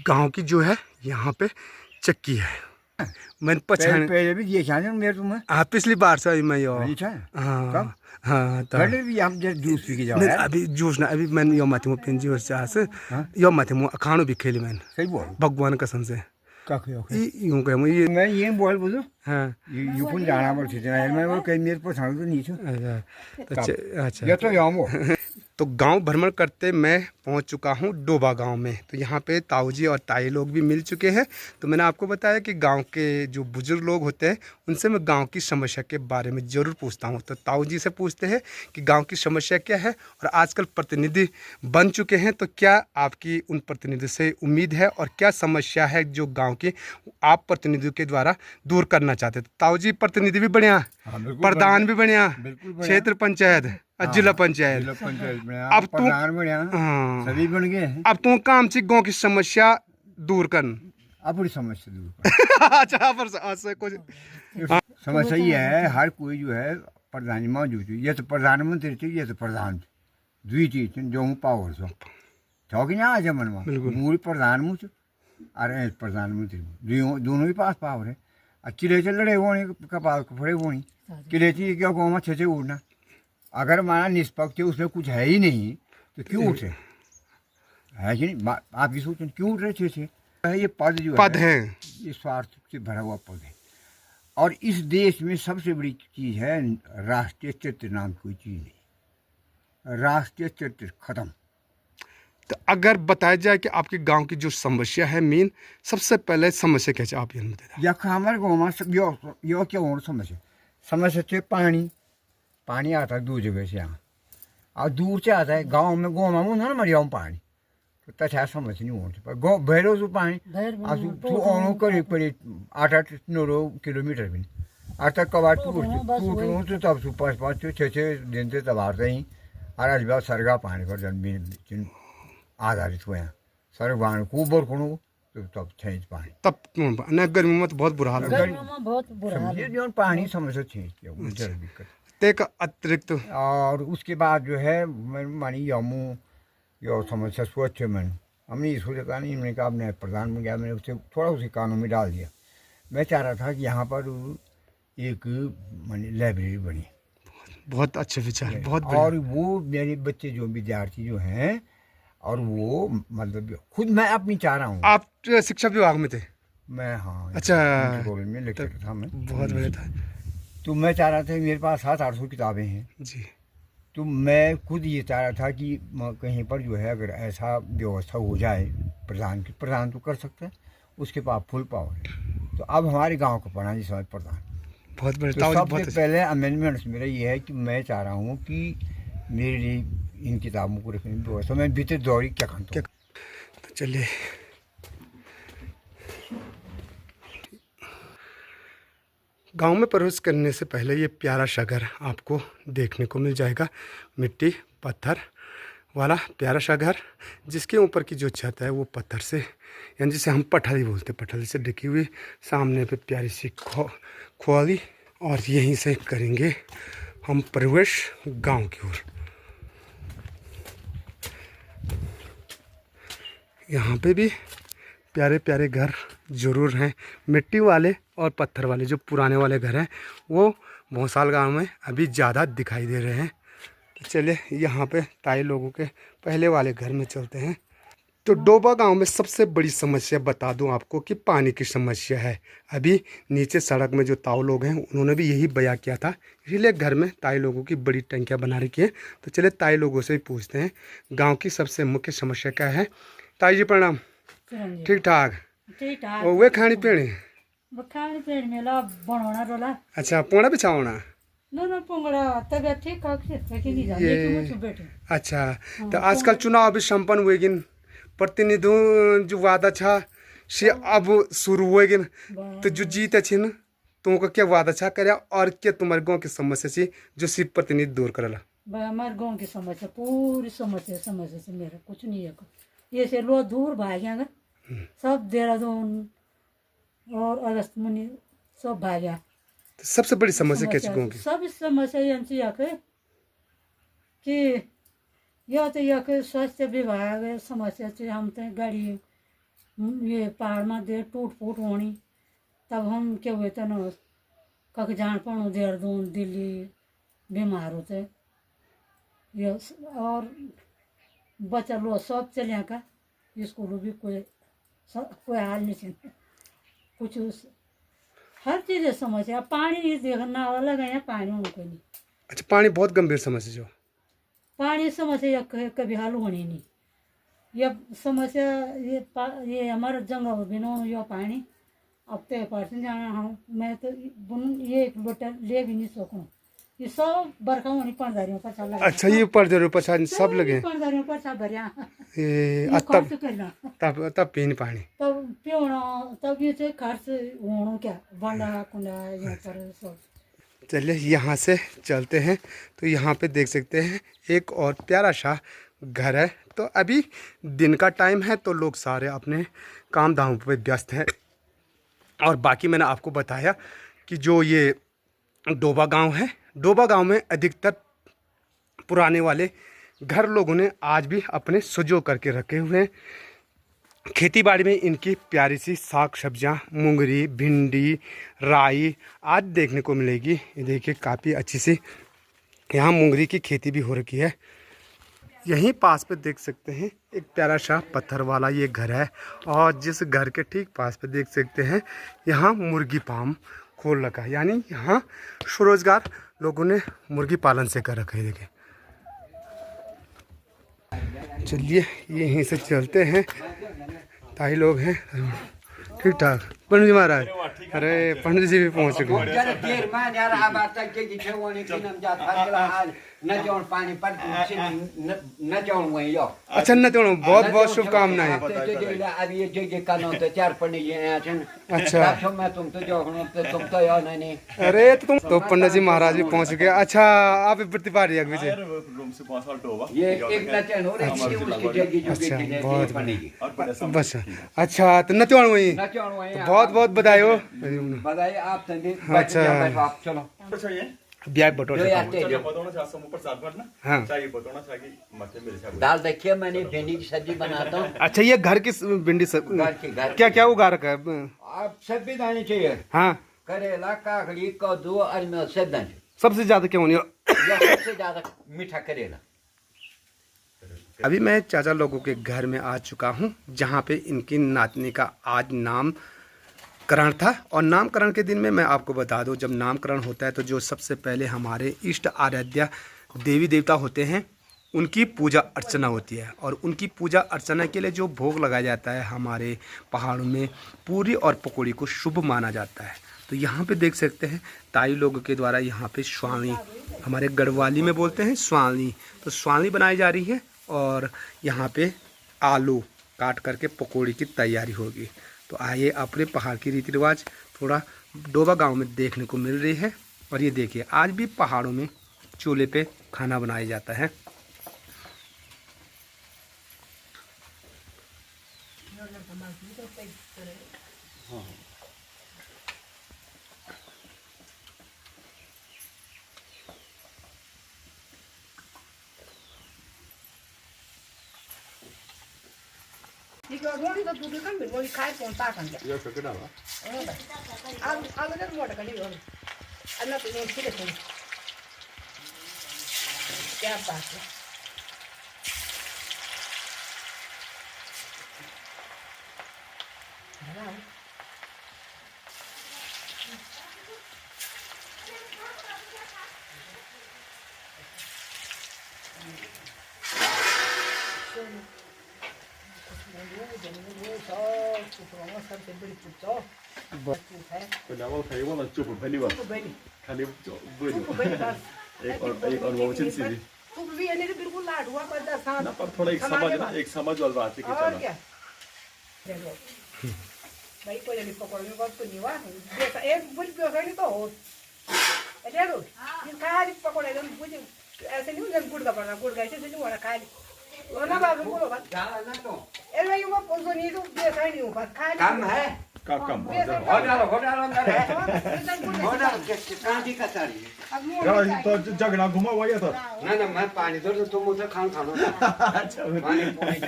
गांव की जो है यहाँ पे चक्की है, मैंने पहचान पहले भी ये छाने मेरे तुम्हें हाँ पिछली बार से मैं हाँ हाँ तो पहले भी हम जूस पी के जाओ नहीं अभी जूस ना अभी मैंने यो माथे पेन जी से यो माथे खानो भी खेली मैंने सही बोल भगवान कसम से यूं कह ये मैं ये बोल बोलो हाँ यू कौन जाना पड़ती है मैं वो कहीं मेरे पसंद तो नहीं छू अच्छा ये तो यहाँ वो तो गांव भ्रमण करते मैं पहुंच चुका हूं डोबा गांव में। तो यहां पे ताऊ जी और ताई लोग भी मिल चुके हैं। तो मैंने आपको बताया कि गांव के जो बुजुर्ग लोग होते हैं उनसे मैं गांव की समस्या के बारे में ज़रूर पूछता हूं। तो ताऊ जी से पूछते हैं कि गांव की समस्या क्या है, और आजकल प्रतिनिधि बन चुके हैं तो क्या आपकी उन प्रतिनिधि से उम्मीद है, और क्या समस्या है जो गाँव की आप प्रतिनिधियों के द्वारा दूर करना चाहते हैं। ताऊ जी प्रतिनिधि भी बढ़िया, हाँ, बिल्कुल प्रधान भी बढ़िया, बिल्कुल बढ़िया। क्षेत्र पंचायत, जिला पंचायत, जिला पंचायत में अब अब तुम- प्रधान बढ़िया, हाँ। सभी बन गए हैं। अब तू काम से गाँव की समस्या दूर कर। अपनी समस्या दूर कर। अच्छा पर ऐसे कुछ समस्या ये है, हर कोई जो है प्रधान मौजूद है। ये तो प्रधानमंत्री थे, ये तो प्रधान थे, दुई चीज थी जो हूँ पावर सो छो कि आज मन में मूल प्रधान मुझ और प्रधानमंत्री दोनों ही पास पावर है। किले से लड़े होने कपाल फड़े होनी किले थी क्या गाँव में अच्छे से उड़ना। अगर माना निष्पक्ष उसमें कुछ है ही नहीं तो क्यों उठे, है कि नहीं? आपकी सोचें क्यों उठ रहे अच्छे से? ये पद जो पद है, ये स्वार्थ से भरा हुआ पद है। और इस देश में सबसे बड़ी चीज़ है राष्ट्रीय चरित्र नाम की कोई चीज़ नहीं। राष्ट्रीय चरित्र खत्म। तो अगर बताया जाए कि आपके गांव की जो समस्या है मेन, सबसे पहले समस्या क्या है आप ये बता दें। यख हमारे गाँव में यो क्या हो समस्या समस्या से पानी आता है दूर जगह से यहाँ, और दूर से आता है गाँव में ना मरियाऊँ पानी तो तथा समस्या नहीं होती। पर गाँव भैरो से पानी करीब 8-9 किलोमीटर भी और तक कबाड़ टूट तो तब 5-5 6 दिन से तब आते ही और आज बात सरगा पानी पर जन आधारित हुए हैं सर बाण खूब और खुणु तो तब छेंच पानी तब न गर्मी में तो बहुत बुरा हाल है। गर्मी में बहुत बुरा हाल है। जो पानी समस्या छेंच किया दिक्कत। एक अतिरिक्त और उसके बाद जो है मानी यमू यो समस्या स्वच्छ मन हमने इसको देखा नहीं। मैंने कहा अपने प्रधान में गया, मैंने उससे थोड़ा उसी कानून में डाल दिया। मैं चाह रहा था कि यहाँ पर एक मानी लाइब्रेरी बनी, बहुत अच्छे विचार, बहुत और वो मेरे बच्चे जो विद्यार्थी जो हैं और वो मतलब खुद मैं अपनी चाह रहा हूँ। आप शिक्षा विभाग में थे? मैं हाँ अच्छा, में लेक्चर था मैं, बहुत बढ़िया था। तो मैं चाह रहा था मेरे पास 700-800 किताबें हैं जी, तो मैं खुद ये चाह रहा था कि कहीं पर जो है अगर ऐसा व्यवस्था हो जाए प्रधान तो कर सकता है, उसके पास फुल पावर है। तो अब हमारे गांव का प्रधान जी समाज प्रधान बहुत बढ़िया। तो ताऊ जी सबसे बहुत पहले अमेंडमेंट्स मेरा ये है कि मैं चाह रहा हूँ कि मेरे लिए इन किताबों को रखने की व्यवस्था मैं बीते दौड़ी क्या करता हूँ। तो चलिए गांव में प्रवेश करने से पहले ये प्यारा सा घर आपको देखने को मिल जाएगा। मिट्टी पत्थर वाला प्यारा सा घर, जिसके ऊपर की जो छत है वो पत्थर से यानी जिसे हम पठाली बोलते हैं, पठाली से ढकी हुई। सामने पे प्यारी सी खोली, और यहीं से करेंगे हम प्रवेश गांव की ओर। यहाँ पे भी प्यारे प्यारे घर ज़रूर हैं, मिट्टी वाले और पत्थर वाले। जो पुराने वाले घर हैं वो भोसाल गांव में अभी ज़्यादा दिखाई दे रहे हैं। तो चलिए यहाँ पे ताई लोगों के पहले वाले घर में चलते हैं। तो डोबा गांव में सबसे बड़ी समस्या बता दूं आपको कि पानी की समस्या है। अभी नीचे सड़क में जो ताऊ लोग हैं उन्होंने भी यही बयां किया था, इसीलिए घर में ताई लोगों की बड़ी टंकियाँ बना रखी है। तो चलिए ताई लोगों से भी पूछते हैं गाँव की सबसे मुख्य समस्या क्या है। ताई जी प्रणाम। ठीक ठाक? ठीक ठाक। और वे खानी पीनी? खाने पेड़ में ला बनाना रोला अच्छा, पोड़ा बिछावना? ना पोंगड़ा तबियत ठीक ठाक से कि नहीं जाने कि मुझे बैठे। अच्छा, तो आजकल चुनाव भी संपन्न हुएगिन, प्रतिनिधियों जो वादा था से अब शुरू हुएगिन, तो जो जीते छिन तुमको क्या वादा छा करे, और क्या तुम्हारे गाँव की समस्या से जो सिर्फ प्रतिनिधि दूर करला? हमारे गाँव की समस्या पूरी समस्या से मेरा कुछ नहीं है। ये से लोग दूर भाग्या सब देहरादून और अगस्त मुनि सब भाग्या। तो सबसे बड़ी समस्या क्या गाँव की? सब समस्या यांची याके कि या तो याके स्वास्थ्य विभाग समस्या से हम तो गाड़ी ये पहाड़ में दे टूट फूट होनी, तब हम क्या हुए थे न कख जान पाऊँ देहरादून दिल्ली बीमार होते ये। और बच्चा लोग सब चले का स्कूल भी कोई हाल नहीं कुछ हर चीज़ समस्या। पानी देखना वाला गया पानी उनको नहीं। अच्छा, पानी बहुत गंभीर समस्या जो पानी समस्या कभी हल होनी नहीं। ये समस्या ये हमारा जंगल बिनो यो पानी अब तो पर्सन जाना हम मैं तो ये एक बोतल ले भी नहीं सकूँ ये सब बरखा होनी पंडारियों पर चल अच्छा ये पर्दरियों पर सब लगे पंडारियों पर सब भरिया ये तब पीने पानी तब पियोना तब ये से खर्च होना क्या बंडा कुंडा यहाँ पर सब। चलिए यहाँ से चलते हैं तो यहाँ पे देख सकते हैं एक और प्यारा सा घर है। तो अभी दिन का टाइम है तो लोग सारे अपने काम धाम पे व्यस्त हैं और बाकी मैंने आपको बताया कि जो ये डोबा गांव है, डोबा गांव में अधिकतर पुराने वाले घर लोगों ने आज भी अपने सजो करके रखे हुए हैं। खेती बाड़ी में इनकी प्यारी सी साग सब्जियां मूंगरी भिंडी राई आज देखने को मिलेगी। ये देखिए काफ़ी अच्छी सी यहाँ मूंगरी की खेती भी हो रखी है। यहीं पास पे देख सकते हैं एक प्यारा सा पत्थर वाला ये घर है और जिस घर के ठीक पास पे देख सकते हैं यहाँ मुर्गी फार्म खोल रखा है, यानी यहाँ स्वरोजगार लोगों ने मुर्गी पालन से कर रखा है। देखिए चलिए यहीं से चलते हैं, ताई लोग हैं ठीक ठाक। पंडित जी महाराज, अरे पंडित जी भी पहुँच चुके हैं। अच्छा न तो बहुत बहुत शुभकामनाएं। अच्छा अरे तो तुम तो पंडित जी महाराज भी पहुँच चुके। अच्छा आप प्रतिपारी विजय। अच्छा बहुत बस अच्छा तो नचवाण वही बहुत बहुत बधाई हो। आप अच्छा चलो ब्याह बटोर हाँ। दाल देखिए मैंने भिंडी की सब्जी बनाता हूँ। अच्छा ये घर की भिंडी घर क्या क्या उगा रखा है? आप सब्जी दानी चाहिए हाँ करेला काकड़ी कद्दू अजमेर सब दानी। सबसे ज्यादा क्या होनी? सबसे ज्यादा मीठा करेला। अभी मैं चाचा लोगों के घर में आ चुका हूँ जहाँ पे इनकी नातनी का आज नामकरण था। और नामकरण के दिन में मैं आपको बता दूँ जब नामकरण होता है तो जो सबसे पहले हमारे इष्ट आराध्या देवी देवता होते हैं उनकी पूजा अर्चना होती है। और उनकी पूजा अर्चना के लिए जो भोग लगाया जाता है हमारे पहाड़ों में पूरी और पकौड़ी को शुभ माना जाता है। तो यहाँ पे देख सकते हैं ताई लोगों के द्वारा यहाँ पे स्वाणी, हमारे गढ़वाली में बोलते हैं स्वाणी, तो स्वाणी बनाई जा रही है और यहाँ पे आलू काट करके पकौड़ी की तैयारी होगी। तो आइए अपने पहाड़ की रीति रिवाज थोड़ा डोबा गांव में देखने को मिल रही है। और ये देखिए आज भी पहाड़ों में चूल्हे पे खाना बनाया जाता है। थोड़ा एक समझ वाला बात है कि चलो भाई कोई नहीं पकड़ने को तो नहीं हुआ एक बुझ गई तो हो अरे रो खाली पकड़े तो बुझ ऐसे नहीं जब गुड़ का पड़ना गुड़ कैसे नहीं वाला खाली वो ना बाबू बोलो बात ना तो ए भाई वो कौन सा नहीं तो ऐसा नहीं होगा खाली काम है कम हो डालो अंदर है हो डालो कांटी का तारी यार तो जगना घुमा हुआ या तो ना मैं पानी दो तो तुम उसे खानो अच्छा पानी पूरी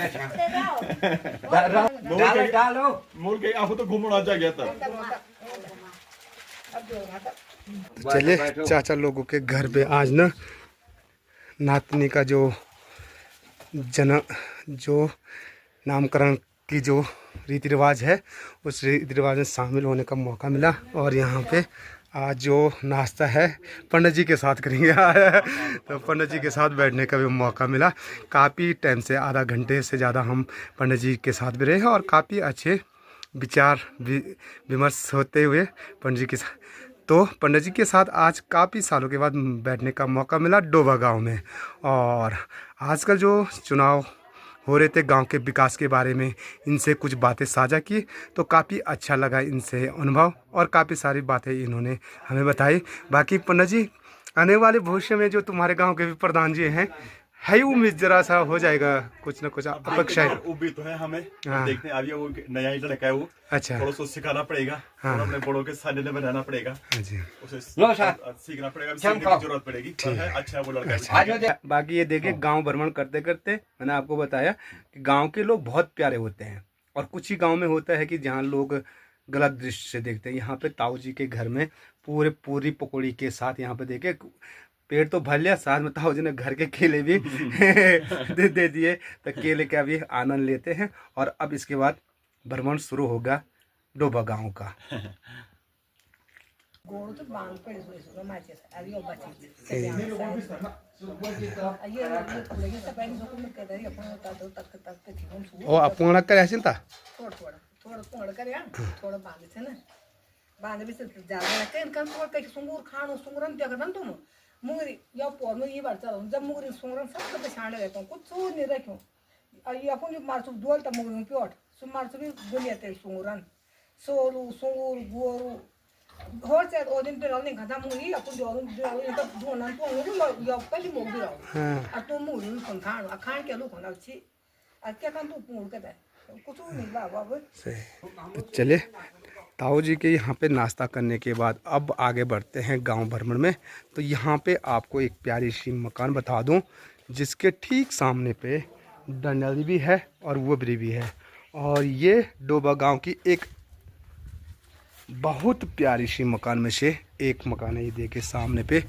का डालो मोल के आप तो घूमना जा गया था। चलिए चाचा लोगों के घर पे आज ना नातनी का जो नामकरण की जो रीति रिवाज है उस रीति रिवाज में शामिल होने का मौका मिला। और यहाँ पे आज जो नाश्ता है पंडित जी के साथ करेंगे। तो पंडित जी के साथ बैठने का भी मौका मिला। काफ़ी टाइम से, आधा घंटे से ज़्यादा हम पंडित जी के साथ भी रहे हैं और काफ़ी अच्छे विचार विमर्श होते हुए पंडित जी के साथ, तो पंडित जी के साथ आज काफ़ी सालों के बाद बैठने का मौका मिला डोबा गांव में। और आजकल जो चुनाव हो रहे थे गांव के विकास के बारे में, इनसे कुछ बातें साझा की तो काफ़ी अच्छा लगा इनसे अनुभव, और काफ़ी सारी बातें इन्होंने हमें बताई। बाकी पंडित जी, आने वाले भविष्य में जो तुम्हारे गांव के भी प्रधान जी हैं, है उम्मीद जरा सा हो जाएगा कुछ ना कुछ अपेक्षा है? उम्मीद तो है हमें। हाँ। देखते हैं, अभी वो नया ही लड़का है वो। अच्छा। थोड़ा सा सिखाना पड़ेगा। हाँ। और अपने बड़ों के सानिध्य में रहना पड़ेगा। हाँ जी। उसे लो सर। सीखना पड़ेगा, अच्छा, सीखने की जरूरत पड़ेगी। पर है अच्छा वो लड़का। बाकी ये देखिए, गांव भ्रमण करते करते मैंने आपको बताया कि गांव के लोग बहुत प्यारे होते हैं, और कुछ ही गांव में होता है कि जहां लोग गलत दृष्टि से देखते हैं। यहाँ पे ताऊ जी के घर में पूरी पकौड़ी के साथ यहाँ पे देखे पेट तो भर लिया, साथ में ताऊ जी ने घर के केले भी दे दिए। तो केले का भी आनंद लेते हैं, और अब इसके बाद भ्रमण शुरू होगा डोबा गांव का। गोड़ तो बांध पड़े सो माचे अभी वो बची ये लेकिन सब पैन जो में कर रही अपन तक के थी हम ओ अपूर्ण करे हसिन ता थोड़ा कर यार थोड़ा बांध थे ना बांध भी से ज्यादा के इनका थोड़ा कहीं सुंगूर खानो सुंगरन क्या करन तुम मुंगरी या पोर में ये बार चलो जब मुंगरी सुंगरन सब के छांडे रहता हूं कुछ नहीं रखो और ये अपन जो मारसु दोल त मुंगरी प्योट सु मारसु भी दुनिया ते सुंगरन सोलू सुंगूर गोरू होर से ओ दिन पे रहने खत्म हुई अपन जो ये तो धोना तो हुई या पहले मोगी रहो आ तो मुंगरी कोन खान के लो कोन अच्छी आ क्या kan तू पूर्ण के कुछ नहीं बाबा सही। तो चलिए, ताऊ जी के यहाँ पे नाश्ता करने के बाद अब आगे बढ़ते हैं गांव भ्रमण में। तो यहाँ पे आपको एक प्यारी सी मकान बता दूं, जिसके ठीक सामने पे डंडली भी है और वबरी भी है। और ये डोबा गांव की एक बहुत प्यारी सी मकान में से एक मकान है। ये देखिए सामने पे,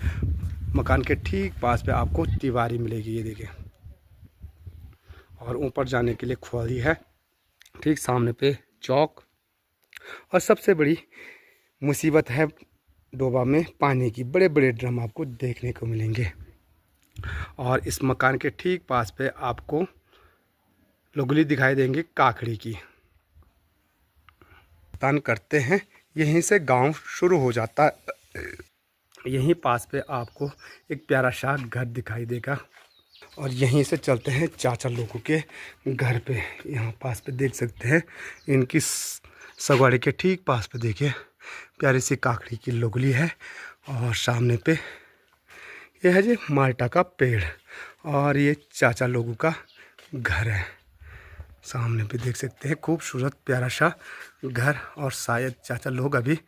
मकान के ठीक पास पे आपको तिवारी मिलेगी, ये देखिए। और ऊपर जाने के लिए खोली है, ठीक सामने पे चौक। और सबसे बड़ी मुसीबत है डोबा में पानी की, बड़े बड़े ड्रम आपको देखने को मिलेंगे। और इस मकान के ठीक पास पे आपको लोगली दिखाई देंगे काकड़ी की। तान करते हैं, यहीं से गांव शुरू हो जाता है। यहीं पास पे आपको एक प्यारा सा घर दिखाई देगा, और यहीं से चलते हैं चाचा लोगों के घर पे। यहाँ पास पे देख सकते हैं, इनकी सगवाड़ी के ठीक पास पे देखिए प्यारी सी काकड़ी की लोगली है। और सामने पे यह है जी माल्टा का पेड़, और ये चाचा लोगों का घर है। सामने पे देख सकते हैं खूबसूरत प्यारा सा घर, और शायद चाचा लोग अभी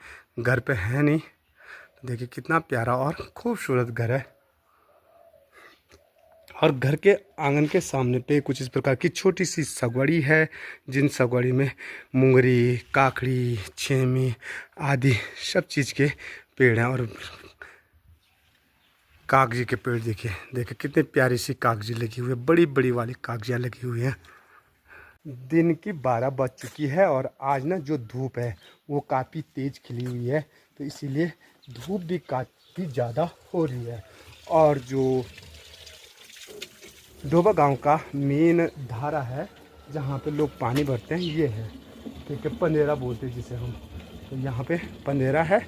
घर पे हैं नहीं। देखिए कितना प्यारा और खूबसूरत घर है। और घर के आंगन के सामने पे कुछ इस प्रकार की छोटी सी सगवड़ी है, जिन सगवड़ी में मुंगरी, काकड़ी, छेमी आदि सब चीज़ के पेड़ हैं। और कागजी के पेड़ देखिए कितने प्यारी सी कागजी लगी हुई है, बड़ी बड़ी वाली कागजियाँ लगी हुई हैं। दिन की 12 बज चुकी है, और आज ना जो धूप है वो काफ़ी तेज़ खिली हुई है, तो इसीलिए धूप भी काफ़ी ज़्यादा हो रही है। और जो डोबा गांव का मेन धारा है जहाँ पे लोग पानी भरते हैं, ये है, ठीक है, पंदेरा बोलते हैं जिसे हम। तो यहाँ पे पंदेरा है,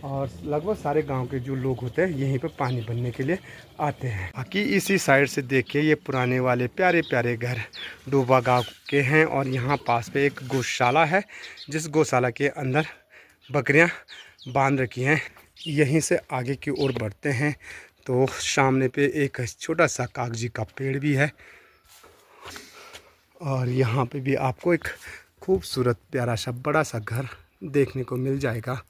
और लगभग सारे गांव के जो लोग होते हैं यहीं पे पानी भरने के लिए आते हैं। बाकी इसी साइड से देखिए ये पुराने वाले प्यारे प्यारे घर डोबा गांव के हैं। और यहाँ पास पे एक गौशाला है, जिस गौशाला के अंदर बकरियाँ बांध रखी हैं। यहीं से आगे की ओर बढ़ते हैं तो सामने पे एक छोटा सा कागजी का पेड़ भी है, और यहाँ पे भी आपको एक खूबसूरत प्यारा सा बड़ा सा घर देखने को मिल जाएगा।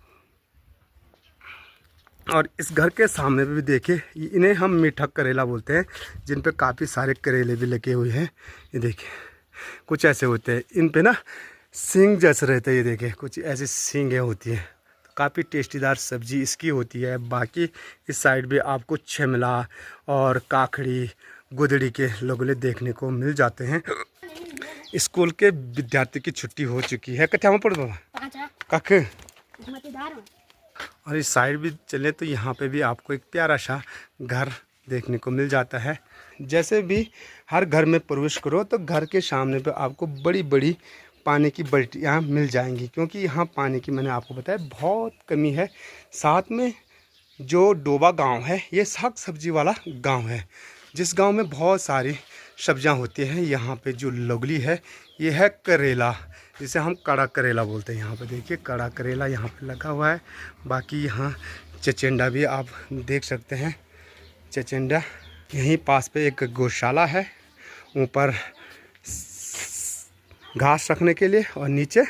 और इस घर के सामने पे भी देखिए, इन्हें हम मीठा करेला बोलते हैं, जिन पे काफ़ी सारे करेले भी लगे हुए हैं। ये देखिए कुछ ऐसे होते हैं, इन पे ना सींग जैसे रहते हैं। ये देखिए कुछ ऐसी सींगें होती हैं, तो काफ़ी टेस्टीदार सब्जी इसकी होती है। बाकी इस साइड भी आपको छिमला और काकड़ी, गुदड़ी के लोगले देखने को मिल जाते हैं। स्कूल के विद्यार्थी की छुट्टी हो चुकी है। कथा में पढ़ बाबा काक और इस साइड भी चले तो यहाँ पे भी आपको एक प्यारा सा घर देखने को मिल जाता है। जैसे भी हर घर में प्रवेश करो तो घर के सामने पे आपको बड़ी बड़ी पानी की बाल्टियाँ मिल जाएंगी, क्योंकि यहाँ पानी की मैंने आपको बताया बहुत कमी है। साथ में जो डोबा गांव है ये साग सब्जी वाला गांव है, जिस गांव में बहुत सारी सब्जियां होती हैं। यहाँ पे जो लोगली है ये है करेला, जिसे हम कड़ा करेला बोलते हैं। यहाँ पे देखिए कड़ा करेला यहाँ पे लगा हुआ है। बाकी यहाँ चचेंडा भी आप देख सकते हैं। चचेंडा यहीं पास पे एक गौशाला है, ऊपर घास रखने के लिए और नीचे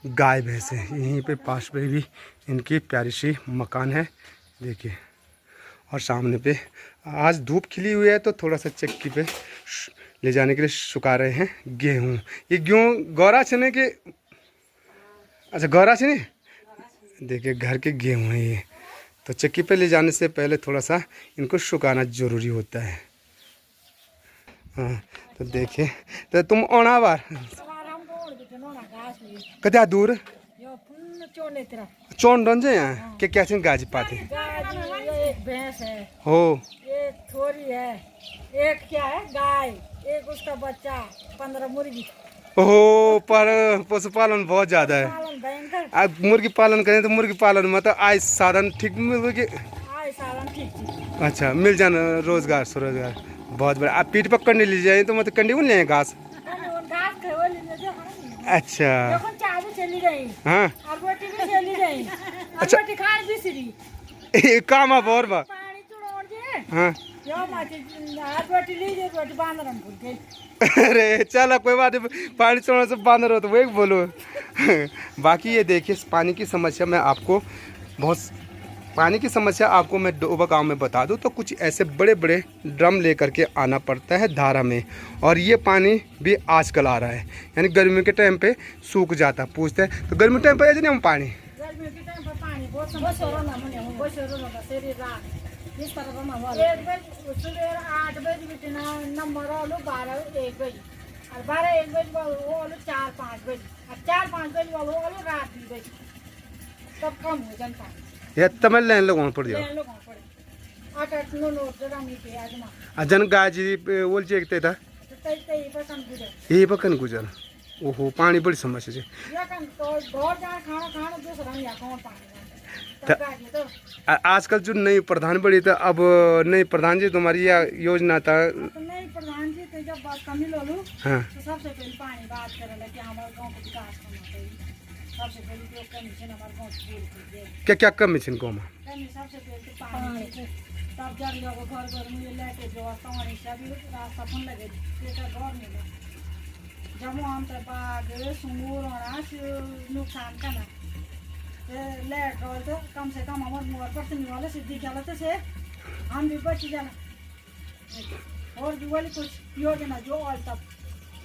गाय भैंस है। यहीं पे पास पे भी इनकी प्यारी सी मकान है देखिए। और सामने पे आज धूप खिली हुई है तो थोड़ा सा चक्की पे ले जाने के लिए सुखा रहे हैं गेहूँ। ये गेहूँ गौरा चने के, अच्छा गौरा चने देखिए घर के गेहूँ हैं ये। तो चक्की पे ले जाने से पहले थोड़ा सा इनको सुखाना ज़रूरी होता है। हाँ तो देखिए तो तुम ओना बार कत्या दूर चौन डन जाए यहाँ क्या क्या गाजी पाते एक भैंस है, हो एक थोड़ी है, एक क्या है गाय, एक उसका बच्चा, 15 मुर्गी। ओहो पर पशुपालन बहुत ज़्यादा है। पालन भयंकर। आप मुर्गी पालन करें तो मुर्गी पालन में तो आय साधन ठीक मिल के आय साधन ठीक ठीक। अच्छा मिल जाना रोजगार स्वरोजगार बहुत बड़ा। आप पीठ पर कंडी ले जाए तो मतलब कंडी बोल ले घास। घास खेवो ले जो अच्छा देखो चाबी चली गई, हाँ और रोटी भी चली गई, और अच्छा। रोटी खान बिसरी, ये काम आप और बा पानी चुड़ोड़ जे हाँ यो माटी हाथ रोटी लीजिए, रोटी बांधरम भूल गई। अरे चलो कोई बात नहीं, पानी छोड़ने से बांध रहे हो तो वही बोलो। बाकी ये देखिए पानी की समस्या मैं आपको पानी की समस्या आपको मैं डोबा गांव में बता दूं तो कुछ ऐसे बड़े बड़े ड्रम लेकर के आना पड़ता है धारा में। और ये पानी भी आजकल आ रहा है, यानी गर्मी के टाइम पे सूख जाता। पूछते हैं तो गर्मी टाइम पे हम पानी गर्मी के टाइम पर पानी बहुत समस्या ना मने हम बहुत शोर होता शरीर रात इस तरह का माहौल। 1 बजे सुबह 8 बजे बितना नंबर आलो 12-1 बजे, और 12-1 बजे वालो आलो 4-5 बजे, और 4-5 बजे वालो आलो रात 2 बजे, तब कम हो जाता है। ये तमिल लाइन लगाना पड़ जाओ। लोग पड़े 8-8 9 जगह में पे आजमा अजन गाजी बोल चेकते था तो तई पसंद गुजर ये पकन गुजर। ओहो पानी बड़ी समस्या है। या kan तो घर जा खाना दूसरा नहीं आ कौन पानी तब गाजी तो आजकल जो नई प्रधान बड़ी था, अब नई प्रधान जी तुम्हारी यह योजना था तो नहीं प्रधान जी तो जब बात कमी लो लूँ हाँ तो सबसे पहले पानी बात करे लगे हमारे गांव को विकास करना चाहिए। सबसे पहले जो कमीशन हमारे गांव से पूरी कीजिए। क्या क्या कम है इनको में कमी सबसे पहले तो पानी से तब जब लोग घर में लेके जो पानी से भी रास्ता फन लगे तेरा घर में जब हम तो बाग सुंगूर और नुकसान का ना लेट और तो कम से कम हमारे मोर पर से निवाले सिद्धि क्या लगता से हम भी बच जाना। और भी वाली कुछ योजना जो और तब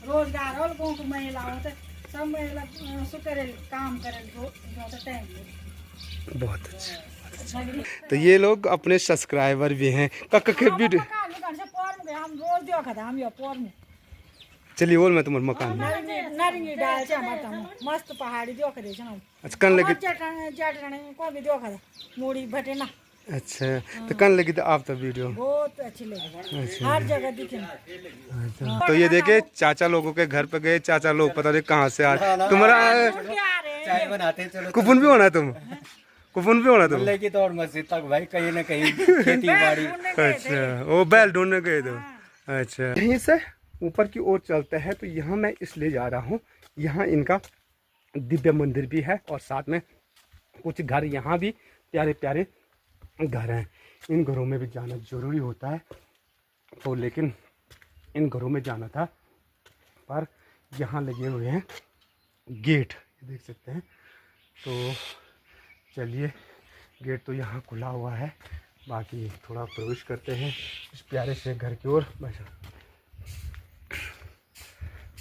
रोजगार और गाँव को महिलाओं तो सब महिला सुकरे काम करे जो टाइम। बहुत अच्छा। तो ये लोग अपने सब्सक्राइबर भी हैं के वीडियो। हम रोज देखा था हम ये पोर में चलिए बोल मैं तुम्हारे मकान में नारिंगी डाल से हमारा मस्त पहाड़ी देख रहे हम। अच्छा कन लगी चटने को भी देखा था मूड़ी भटे ना। अच्छा तो कन लगी तो आप तो वीडियो बहुत अच्छी लगी। अच्छा। हर जगह दिखे। अच्छा। तो ये देखे चाचा लोगों के घर पे गए, चाचा लोग पता नहीं कहाँ से आ रहे। तुम्हारा चाय बनाते हैं, चलो कुपन भी होना तुम कुपन भी होना तुम लेके तो और मस्जिद तक भाई कहीं ना कहीं खेती बाड़ी। अच्छा वो बैल ढूंढने गए थे। अच्छा यहीं से ऊपर की ओर चलते हैं तो यहाँ मैं इसलिए जा रहा हूँ, यहाँ इनका दिव्य मंदिर भी है और साथ में कुछ घर यहाँ भी प्यारे प्यारे घर हैं। इन घरों में भी जाना ज़रूरी होता है तो लेकिन इन घरों में जाना था पर यहाँ लगे हुए हैं गेट, देख सकते हैं। तो चलिए गेट तो यहाँ खुला हुआ है, बाकी थोड़ा प्रवेश करते हैं इस प्यारे से घर की ओर।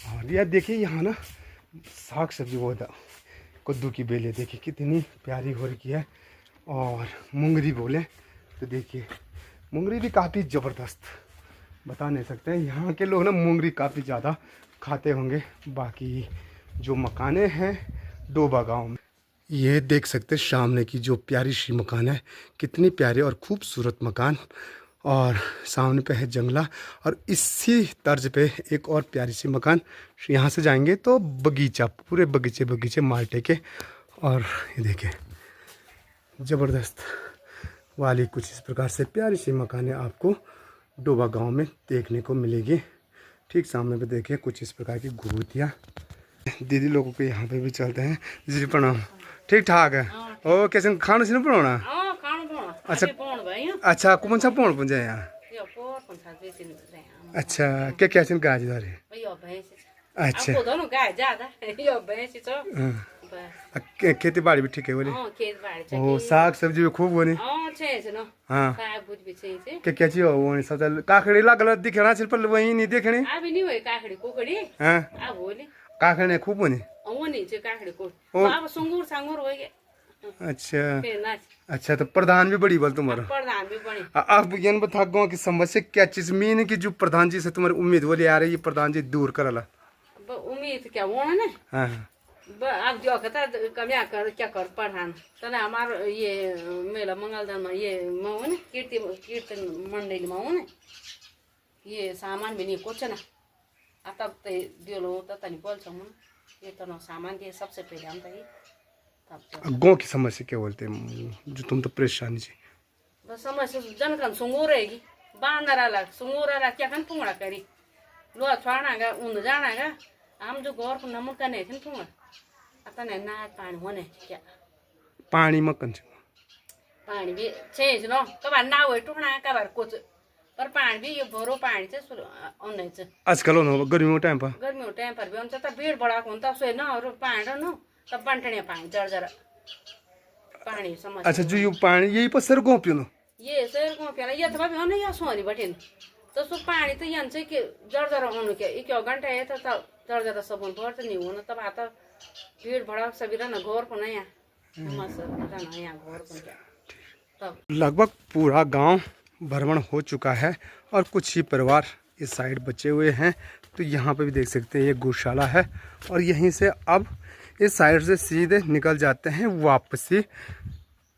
और यार देखिए यहाँ ना साग सब्जी बहुत है, कद्दू की बेलें देखिए कितनी प्यारी हो रही है। और मुंगरी बोले तो देखिए मुंगरी भी काफ़ी ज़बरदस्त, बता नहीं सकते हैं। यहाँ के लोग ना मुंगरी काफ़ी ज़्यादा खाते होंगे। बाकी जो मकाने हैं डोबा गांव में ये देख सकते हैं सामने की जो प्यारी सी मकान है, कितनी प्यारी और खूबसूरत मकान, और सामने पे है जंगला, और इसी तर्ज पे एक और प्यारी सी मकान। यहाँ से जाएंगे तो बगीचा, पूरे बगीचे बगीचे माल्टे के, और ये देखिए ज़बरदस्त वाली कुछ इस प्रकार से प्यारी सी मकानें आपको डोबा गांव में देखने को मिलेगी। ठीक सामने पे देखिए कुछ इस प्रकार की घुघुतियाँ। दीदी लोगों के यहाँ पे भी चलते हैं। जी प्रणाम। ठीक ठाक है। ओ कैसे खाना से बनाना? अच्छा अच्छा, कौन सा पौन पुंजा यहाँ? अच्छा, क्या क्या चीज गाज दारे? अच्छा खेती बाड़ी भी ठीक है बोले? ओ साग सब्जी भी खूब बनी। हाँ क्या क्या चीज हो सब काकड़ी लागल दिखे सिर्फ वही नहीं देखने। हाँ काकड़ी खूब बनी। अच्छा अच्छा, तो प्रधान भी बड़ी बोल तुम्हारा? अब ये बता गाँव की समस्या क्या चीज मीन की जो प्रधान जी से तुम्हारी उम्मीद बोली आ रही है प्रधान जी दूर करला? उम्मीद क्या वो ना? हाँ अब जो कहता कमिया कर क्या कर प्रधान तो ना हमारे ये मेला मंगलदान में ये माँ ने कीर्तन मंडली में ये सामान भी नहीं कुछ ना तब तो दिलो तो तनी बोल सकूँ ये तो ना सामान दिए सबसे पहले हम तब गाँव की समस्या क्या बोलते हैं जो तुम तो परेशानी जी? बस समस्या जनकन सुंगूर रहेगी बांदरा सुंगूर क्या कन पुंगड़ा करी लो छोड़ना उन जाना हम जो गौर को नमक का नहीं थे पुंगड़ा आता नहीं ना पानी होने क्या पानी मक्कन पानी भी चेंज नो कबार ना हुए टुकड़ा कबार कुछ पर पानी भी ये भरो पानी से उन्हें से आजकल हो गर्मी टाइम पर भी उनसे तब भीड़ बड़ा कौन तब से ना और पानी नो तब बंटने पानी जर जरा पानी समझ। अच्छा जो ये पानी यही पर सर को पियो ये सर को पियो ये तो भी होने या सोनी बैठे तो सो पानी तो यहाँ से कि जर जरा होने के एक घंटा है तो जर जरा सब भर तो नहीं होना तब आता भीड़ बड़ा सभी रहना घोर को नहीं तब लगभग पूरा गांव भ्रमण हो चुका है और कुछ ही परिवार इस साइड बचे हुए हैं। तो यहाँ पे भी देख सकते हैं ये गौशाला है और यहीं से अब इस साइड से सीधे निकल जाते हैं वापसी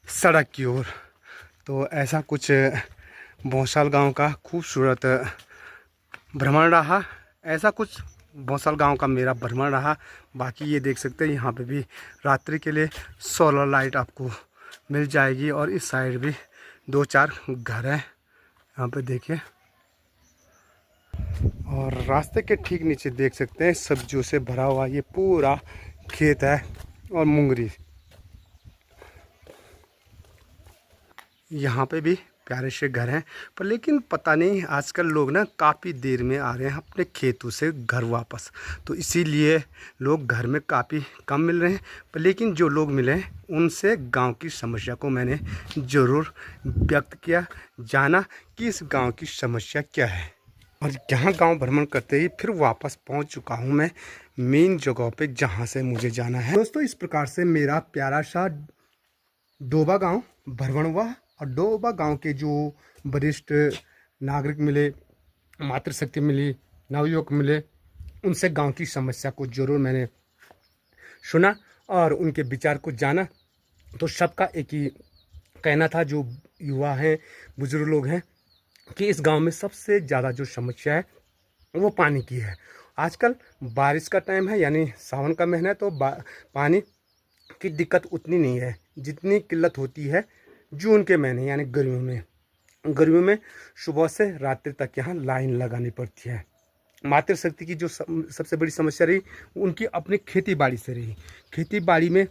सड़क की ओर। तो ऐसा कुछ भौसाल गांव का खूबसूरत भ्रमण रहा, ऐसा कुछ भौसाल गांव का मेरा भ्रमण रहा। बाकी ये देख सकते हैं यहाँ पे भी रात्रि के लिए सोलर लाइट आपको मिल जाएगी और इस साइड भी 2-4 घर हैं यहाँ पे देखिए। और रास्ते के ठीक नीचे देख सकते हैं सब्जियों से भरा हुआ ये पूरा खेत है और मुंगरी। यहाँ पे भी प्यारे से घर हैं पर लेकिन पता नहीं आजकल लोग ना काफ़ी देर में आ रहे हैं अपने खेतों से घर वापस, तो इसीलिए लोग घर में काफ़ी कम मिल रहे हैं। पर लेकिन जो लोग मिले हैं उनसे गांव की समस्या को मैंने ज़रूर व्यक्त किया, जाना कि इस गांव की समस्या क्या है। और यहाँ गांव भ्रमण करते ही फिर वापस पहुंच चुका हूं मैं मेन जगह पे जहां से मुझे जाना है। दोस्तों इस प्रकार से मेरा प्यारा सा डोबा गांव भ्रमण हुआ और डोबा गांव के जो वरिष्ठ नागरिक मिले, मातृशक्ति मिली, नवयुवक मिले, उनसे गांव की समस्या को जरूर मैंने सुना और उनके विचार को जाना। तो सबका एक ही कहना था, जो युवा हैं, बुजुर्ग लोग हैं, कि इस गांव में सबसे ज़्यादा जो समस्या है वो पानी की है। आजकल बारिश का टाइम है यानी सावन का महीना है, तो पानी की दिक्कत उतनी नहीं है जितनी किल्लत होती है जून के महीने यानी गर्मियों में सुबह से रात्रि तक यहाँ लाइन लगानी पड़ती है। मातृशक्ति की जो सबसे बड़ी समस्या रही उनकी अपनी खेती बाड़ी से रही। खेती बाड़ी में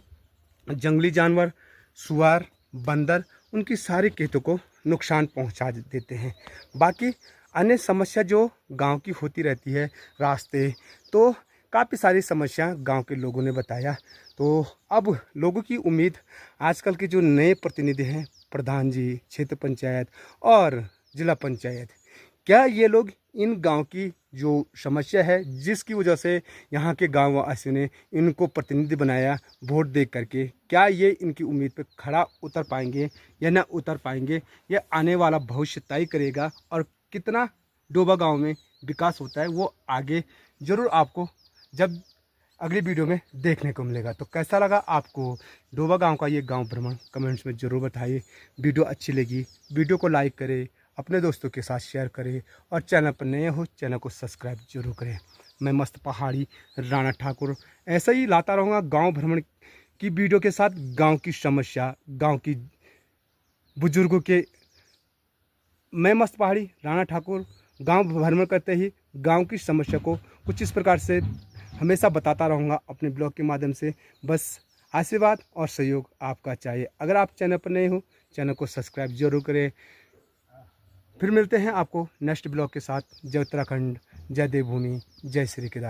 जंगली जानवर, सुअर, बंदर उनकी सारी खेतों को नुकसान पहुंचा देते हैं। बाकी अन्य समस्या जो गांव की होती रहती है, रास्ते, तो काफ़ी सारी समस्या गांव के लोगों ने बताया। तो अब लोगों की उम्मीद आजकल के जो नए प्रतिनिधि हैं, प्रधान जी, क्षेत्र पंचायत और जिला पंचायत, क्या ये लोग इन गांव की जो समस्या है जिसकी वजह से यहाँ के गाँव वासियों ने इनको प्रतिनिधि बनाया वोट दे करके, क्या ये इनकी उम्मीद पर खड़ा उतर पाएंगे या ना उतर पाएंगे, ये आने वाला भविष्य तय करेगा। और कितना डोबा गांव में विकास होता है वो आगे ज़रूर आपको जब अगली वीडियो में देखने को मिलेगा। तो कैसा लगा आपको डोबा गांव का ये गांव भ्रमण, कमेंट्स में ज़रूर बताइए। वीडियो अच्छी लगी वीडियो को लाइक करें, अपने दोस्तों के साथ शेयर करें और चैनल पर नए हो चैनल को सब्सक्राइब जरूर करें। मैं मस्त पहाड़ी राणा ठाकुर ऐसे ही लाता रहूँगा गांव भ्रमण की वीडियो के साथ, गांव की समस्या, गांव की बुजुर्गों के। मैं मस्त पहाड़ी राणा ठाकुर गांव भ्रमण करते ही गांव की समस्या को कुछ इस प्रकार से हमेशा बताता रहूँगा अपने ब्लॉग के माध्यम से। बस आशीर्वाद और सहयोग आपका चाहिए। अगर आप चैनल पर नए हो चैनल को सब्सक्राइब जरूर करें। फिर मिलते हैं आपको नेक्स्ट ब्लॉग के साथ। जय उत्तराखंड, जय देवभूमि, जय श्री केदार।